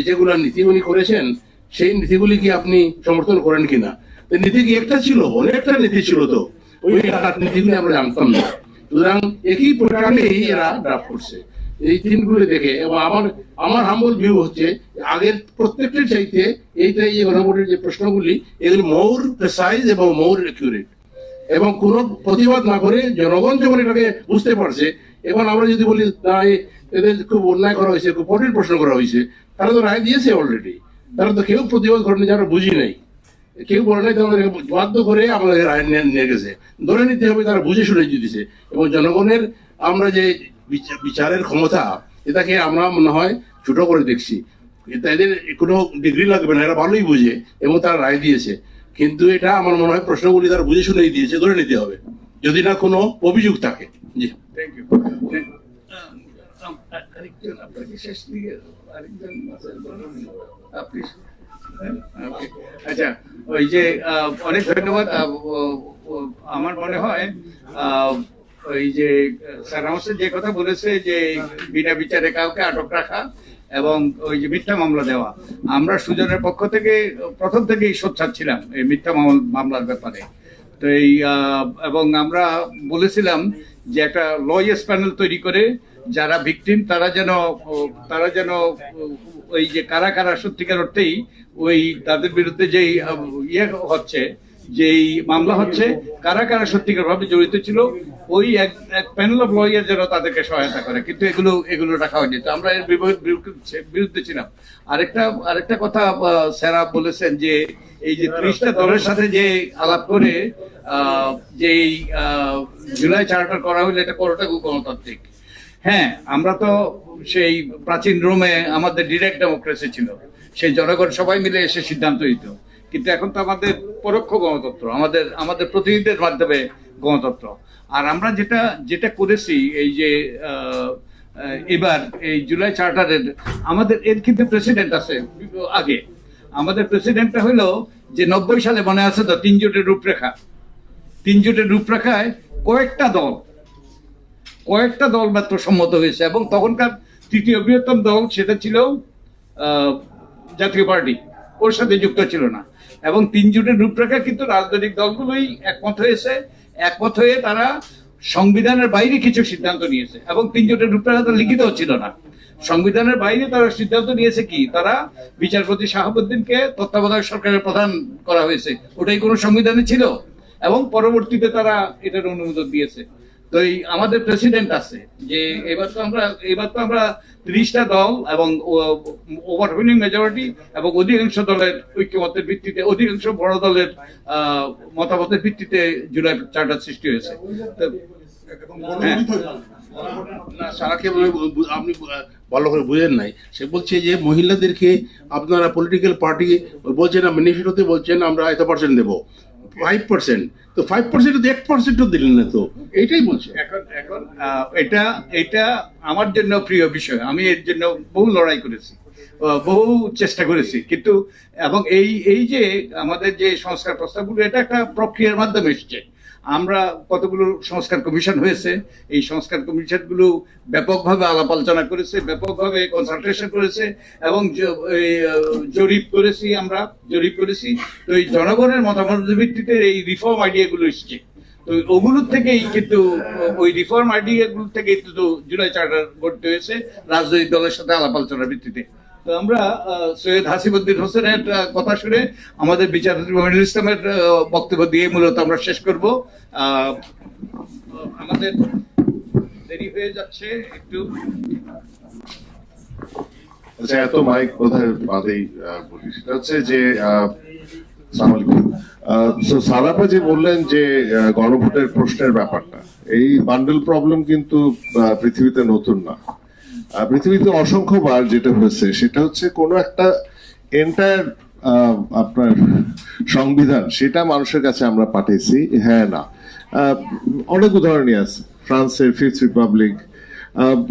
যেগুলা নীতি উনি করেছেন সেই নীতিগুলি কি আপনি সমর্থন করেন কিনা। নীতি কি একটা ছিল? অনেকটা নীতি ছিল, তো ওই নীতিগুলি আমরা জানতাম না। সুতরাং একই প্যাটার্নেই এরা ড্রাফট করছে এই দিনগুলো দেখে। এবং আমার হাম্বল ভিউ হচ্ছে আগের প্রত্যেকটির চাইতে এইটাই যে গণভোটের যে প্রশ্নগুলি এগুলি মোর প্রেসাইজ এবং মোর অ্যাকিউরেট, এবং কোনো প্রতিবাদ না করে জনগণ যখন এটাকে বুঝতে পারছে। এবং আমরা যদি বলি না এদের খুব অন্যায় করা হয়েছে, খুব কঠিন প্রশ্ন করা হয়েছে, তারা তো রায় দিয়েছে অলরেডি, তারা তো কেউ প্রতিবাদ করেনি, যারা বুঝি নাই, কেউ বলে নাই, তাদের বাধ্য করে আমাদের রায় নিয়ে গেছে। ধরে নিতে হবে তারা বুঝে শুনে দিয়েছে। এবং জনগণের আমরা যে বিচারের ক্ষমতা, এটাকে আমরা মনে হয় ছোট করে দেখছি। এদের কোনো ডিগ্রি লাগবে না, এরা ভালোই বুঝে এবং তারা রায় দিয়েছে। কিন্তু এটা আমার মনে হয় প্রশ্নগুলি তারা বুঝে শুনেই দিয়েছে, ধরে নিতে হবে, যদি না কোনো অভিযোগ থাকে। জি, থ্যাংক ইউ। আরেকজন আপনাকে শেষ দিকে আরেকজন আপনি, আচ্ছা, ওই যে অনেক ধন্যবাদ। আমার মনে হয় ওই যে স্যার আমাদের যে কথা বলেছে যে বিনা বিচারে কাউকে আটক রাখা এবং ওই যে মিথ্যা মামলা দেওয়া, আমরা সুজনের পক্ষ থেকে প্রথম থেকেই সোচ্চার ছিলাম এই মিথ্যা মামলার ব্যাপারে। তো এই এবং আমরা বলেছিলাম যে একটা লয়ার্স প্যানেল তৈরি করে যারা ভিকটিম তারা যেন ওই যে কারা কারা সত্যিকার অর্থেই ওই তাদের বিরুদ্ধে যেই ইয়ে হচ্ছে, যেই মামলা হচ্ছে, কারা কারা সত্যিকার ভাবে জড়িত ছিল, ওই এক প্যানেল অফ লয়ার যেন তাদেরকে সহায়তা করে। কিন্তু এগুলো রাখা হয়নি, তো আমরা এর বিরুদ্ধে ছিলাম। আরেকটা কথা স্যারা বলেছেন যে এই যে 30টা দলের সাথে যে আলাপ করে যেই জুলাই চার্টার করা হইলে এটা কোনোটা গণতান্ত্রিক। হ্যাঁ, আমরা তো সেই প্রাচীন রোমে আমাদের ডিরেক্ট ডেমোক্রেসি ছিল, সেই জনগণ সবাই মিলে এসে সিদ্ধান্ত নিত। কিন্তু এখন তো আমাদের পরোক্ষ গণতন্ত্র, আমাদের প্রতিনিধিদের মাধ্যমে গণতন্ত্র। আর আমরা যেটা করেছি এই যে এবার এই জুলাই চার্টারের আমাদের এর কিন্তু প্রেসিডেন্ট আছে। আগে আমাদের প্রেসিডেন্টটা হলো যে 90 সালে মনে আছে তো 3 জোটের রূপরেখায় কয়েকটা দল মাত্র সম্মত হয়েছে, এবং তখনকার তৃতীয় বৃহত্তম দল সেটা ছিল জাতীয় পার্টি, ওর সাথে যুক্ত ছিল না। এবং 3 জোটের রূপরেখা কিন্তু রাজনৈতিক দলগুলোই একমত হয়ে তারা সংবিধানের বাইরে কিছু সিদ্ধান্ত নিয়েছে। এবং 3 জোটের রূপরেখা তো লিখিত ছিল না, সংবিধানের বাইরে তারা সিদ্ধান্ত নিয়েছে কি, তারা বিচারপতি শাহাবুদ্দিনকে তত্ত্বাবধায়ক সরকারের প্রধান করা হয়েছে, ওটাই কোনো সংবিধানে ছিল। এবং পরবর্তীতে তারা এটার অনুমোদন দিয়েছে। তো এই আমাদের প্রেসিডেন্ট আছে যে এবার তো আমরা 30টা দল এবং ওভারওয়েলমিং মেজরিটি এবং অধিকাংশ দলের ঐক্যমতের ভিত্তিতে, অধিকাংশ বড় দলের মতামতের ভিত্তিতে জুলাই চার্টার সৃষ্টি হয়েছে। সারাকে আপনি ভালো করে বুঝেন নাই, সে বলছে যে মহিলাদেরকে আপনারা পলিটিক্যাল পার্টি বলছেন না, ম্যানিফেস্টোতে বলছেন আমরা এত % দেবো, 5%, তো 5% 1% দিলেন না, তো এইটাই বলছে। এখন এটা আমার জন্য প্রিয় বিষয়, আমি এর জন্য বহু লড়াই করেছি, বহু চেষ্টা করেছি। কিন্তু এবং এই যে আমাদের যে সংস্কার প্রস্তাবগুলো, এটা একটা প্রক্রিয়ার মাধ্যমে এসছে। আমরা কতগুলো সংস্কার কমিশন হয়েছে, এই সংস্কার কমিশনগুলো ব্যাপকভাবে আলাপ আলোচনা করেছে, ব্যাপকভাবে কনসালটেশন করেছে এবং জরিপ করেছি। তো এই জনগণের মতামতের ভিত্তিতে এই রিফর্ম আইডিয়াগুলো এসছে। তো ওগুলোর থেকেই কিন্তু ওই রিফর্ম আইডিয়াগুলো থেকেই কিন্তু জুলাই চার্টার গঠিত হয়েছে রাজনৈতিক দলের সাথে আলাপ আলোচনার ভিত্তিতে। তো আমরা সৈয়দ হাসিবুদ্দিন হোসেনের কথা শুনে আমাদের বিচারপতি মনিরুল ইসলামের বক্তব্য দিয়ে মূলত আমরা শেষ করব। আমাদের দেরি হয়ে যাচ্ছে একটু। আচ্ছা, এত মাইক বোধহয় বাদেই বলি, সেটা হচ্ছে যে সালাপা যে বললেন যে গণভোটের প্রশ্নের ব্যাপারটা, এই বান্ডেল প্রবলেম কিন্তু পৃথিবীতে নতুন না। পৃথিবীতে অসংখ্যবার যেটা হয়েছে সেটা হচ্ছে কোনো একটা এন্টায়ার আপনার সংবিধান, সেটা মানুষের কাছে আমরা পাঠিয়েছি, হ্যাঁ না। অনেক উদাহরণই আছে, ফ্রান্সের 5th রিপাবলিক,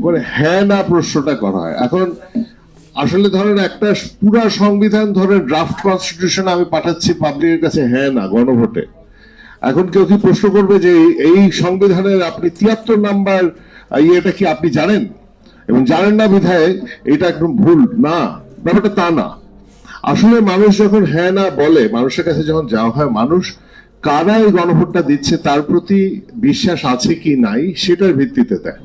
মানে হ্যাঁ না প্রশ্নটা করা হয়। এখন আসলে ধরেন একটা পুরা সংবিধান ধরেন ড্রাফট কনস্টিটিউশন আমি পাঠাচ্ছি পাবলিকের কাছে হ্যাঁ না গণভোটে। এখন কেউ কি প্রশ্ন করবে যে এই সংবিধানের আপনি 73 নাম্বার ইয়েটা কি আপনি জানেন, এবং জানেন না বিধায় এটা একদম ভুল না, ব্যাপারটা তা না। আসলে মানুষ যখন হ্যাঁ না বলে, মানুষের কাছে যখন যাওয়া হয়, মানুষ কারা এই গণভোটটা দিচ্ছে তার প্রতি বিশ্বাস আছে কি নাই সেটার ভিত্তিতে দেয়।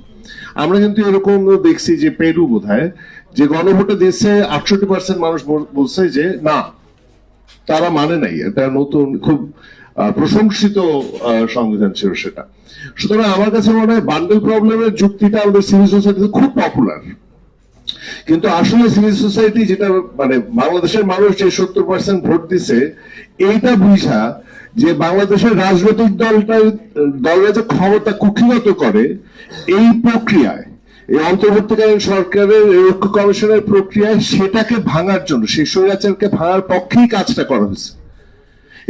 আমরা কিন্তু এরকম দেখছি যে পেরু বোধহয় যে গণভোটে দিচ্ছে 68% মানুষ বলছে যে না, তারা মানে নাই, এটা নতুন খুব প্রশংসিত সংবিধান ছিল সেটা। সুতরাং আমার কাছে মনে হয় বান্ডেল প্রবলেমের যুক্তিটা আমাদের সিভিল সোসাইটিতে খুব পপুলার, কিন্তু আসলে সিভিল সোসাইটি যেটা মানে বাংলাদেশের মানুষ যে 70% ভোট দিছে এইটা বুঝা যে বাংলাদেশের রাজনৈতিক দলরা যে ক্ষমতা কুক্ষিগত করে এই প্রক্রিয়ায়, এই অন্তর্বর্তীকালীন সরকারের ঐক্য কমিশনের প্রক্রিয়ায় সেটাকে ভাঙার জন্য, সেই স্বৈরাচারকে ভাঙার পক্ষেই কাজটা করা হয়েছে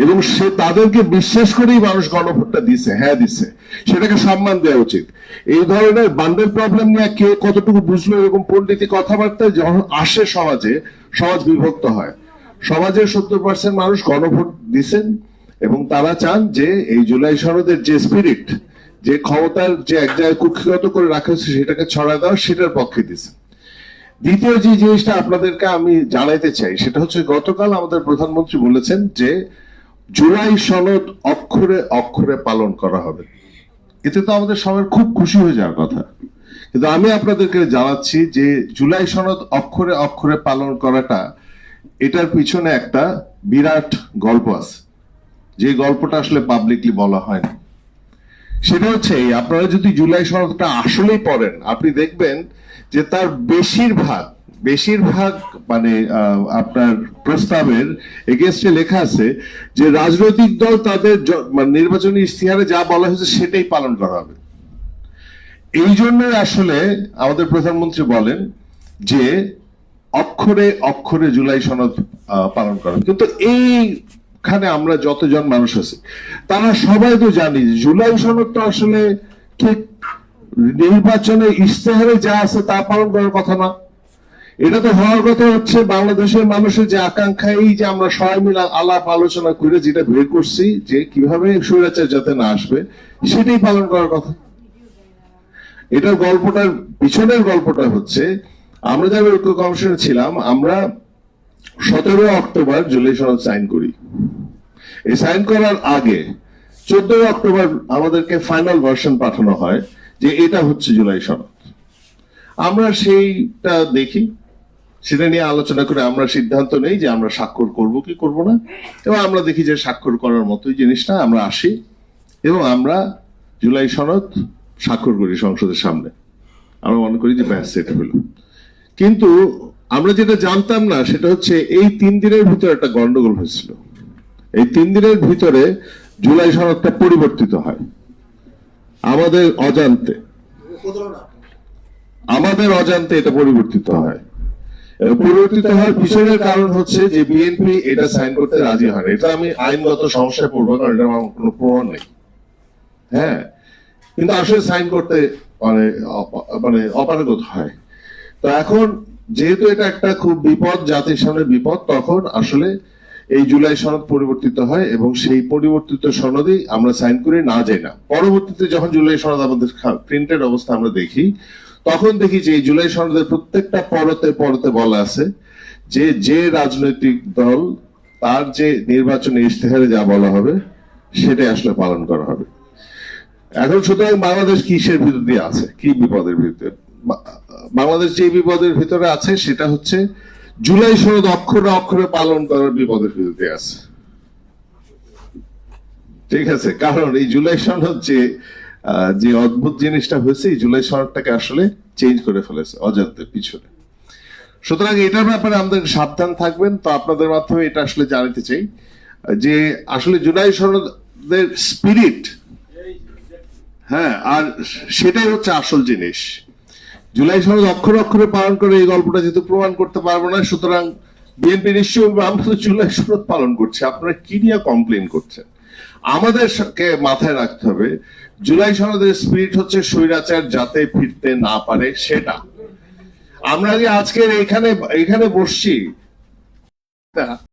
এবং সে তাদেরকে বিশ্বাস করেই মানুষ গণভোটটা দিছে, হ্যাঁ দিছে, সেটাকে সম্মান দেওয়া উচিত। এই ধরনের বান্ডেল প্রবলেম নিয়ে কে কতটুকু বুঝলো এরকম পণ্ডিতি কথাবার্তা যখন আসে সমাজে, সমাজ বিভক্ত হয়। সমাজের 70% মানুষ গণভোট দিছেন এবং তারা চান যে এই জুলাই সনদের যে স্পিরিট, যে ক্ষমতার যে এক জায়গায় কুক্ষিগত করে রাখা হয়েছে সেটাকে ছড়া দেওয়া, সেটার পক্ষে দিছে। দ্বিতীয় যে জিনিসটা আপনাদেরকে আমি জানাইতে চাই সেটা হচ্ছে গতকাল আমাদের প্রধানমন্ত্রী বলেছেন যে জুলাই সনদ অক্ষরে অক্ষরে পালন করা হবে। এতে তো আমাদের সবার খুব খুশি হয়ে যাওয়ার কথা, কিন্তু আমি আপনাদেরকে জানাচ্ছি যে জুলাই সনদ অক্ষরে অক্ষরে পালন করাটা, এটার পিছনে একটা বিরাট গল্প আছে, যে গল্পটা আসলে পাবলিকলি বলা হয় না। সেটা হচ্ছে আপনারা যদি জুলাই সনদটা আসলেই পড়েন, আপনি দেখবেন যে তার বেশিরভাগ মানে আপনার প্রস্তাবের এগেইনস্টে লেখা আছে যে রাজনৈতিক দল তাদের নির্বাচনী ইশতেহারে যা বলা হয়েছে সেটাই পালন করা হবে। এই জন্য আসলে আমাদের প্রধানমন্ত্রী বলেন যে অক্ষরে অক্ষরে জুলাই সনদ পালন করা হবে। কিন্তু এইখানে আমরা যতজন মানুষ আছি তারা সবাই তো জানি যে জুলাই সনদ তো আসলে ঠিক নির্বাচনের ইশতেহারে যা আছে তা পালন করার কথা না। এটা তো হওয়ার কথা হচ্ছে বাংলাদেশের মানুষের যে আকাঙ্ক্ষা, এই যে আমরা সবাই মিলে আলাপ আলোচনা করে যেটা বের করছি যে কিভাবে স্বৈরাচার যাতে না আসবে, সেটাই পালন করার কথা। এটার গল্পটার পিছনের গল্পটা হচ্ছে আমরা যারা ঐক্য কমিশনে ছিলাম, আমরা 17 অক্টোবর জুলাই সনদ সাইন করি। এই সাইন করার আগে 14 অক্টোবর আমাদেরকে ফাইনাল ভার্সন পাঠানো হয় যে এটা হচ্ছে জুলাই সনদ। আমরা সেইটা দেখি, সেটা নিয়ে আলোচনা করে আমরা সিদ্ধান্ত নেই যে আমরা স্বাক্ষর করব কি করব না, এবং আমরা দেখি যে স্বাক্ষর করার মতোই জিনিসটা, আমরা আসি এবং আমরা জুলাই সনদ স্বাক্ষর করি সংসদের সামনে। আমরা মনে করি যে ব্যাস এটা হলো। কিন্তু আমরা যেটা জানতাম না সেটা হচ্ছে এই 3 দিনের ভিতরে একটা গন্ডগোল হয়েছিল। এই 3 দিনের ভিতরে জুলাই সনদটা পরিবর্তিত হয় আমাদের অজান্তে এটা পরিবর্তিত হয়। পরিবর্তিত হওয়ার পিছনের কারণ হচ্ছে যে বিএনপি এটা সাইন করতে রাজি হয় না। এটা আমি আইনগত সমস্যায় পড়বো, কারণ এটা আমার কোনো প্রমাণ নেই। হ্যাঁ, কিন্তু আসলে সাইন করতে মানে অপারগত হয়। তো এখন যেহেতু এটা একটা খুব বিপদ, জাতির সামনে বিপদ, তখন আসলে এই জুলাই সনদ পরিবর্তিত হয় এবং সেই পরিবর্তিত সনদেই আমরা সাইন করে না যাই না। পরবর্তীতে যখন জুলাই সনদ আমাদের প্রিন্টেড অবস্থা আমরা দেখি, তখন দেখি যে এই জুলাই সনদের প্রত্যেকটা পরতে পরতে বলা আছে যে যে রাজনৈতিক দল তার যে নির্বাচনী ইশতেহারে যা বলা হবে সেটাই আসলে পালন করা হবে। এখন সুতরাং বাংলাদেশ কিসের ভিতর দিয়ে আছে, কি বিপদের ভিতরে? বাংলাদেশ যে বিপদের ভিতরে আছে সেটা হচ্ছে জুলাই সনদ অক্ষরে অক্ষরে পালন করার বিপদের ভিতর দিয়ে আছে। ঠিক আছে, কারণ এই জুলাই সনদ যে অদ্ভুত জিনিসটা হয়েছে, এই জুলাই সনদটাকে আসলে চেঞ্জ করে ফেলেছে অজান্তে পিছনে। সুতরাং এটার ব্যাপারে আমাদের সাবধান থাকবেন। তো আপনাদের মাধ্যমে এটা আসলে জানাতে চাই যে আসলে জুলাই সনদের স্পিরিট, হ্যাঁ, আর সেটাই হচ্ছে আসল জিনিস। জুলাই সনদ অক্ষরে অক্ষরে পালন করে এই গল্পটা যেহেতু প্রমাণ করতে পারবো না, সুতরাং বিএনপি নিশ্চয়ই বলবে আমরা তো জুলাই সনদ পালন করছি, আপনারা কি নিয়ে কমপ্লেন করছেন। আমাদেরকে মাথায় রাখতে হবে জুলাই সনদের স্পিরিট হচ্ছে স্বৈরাচার যাতে ফিরতে না পারে সেটা। আমরা যে আজকের এখানে বসছি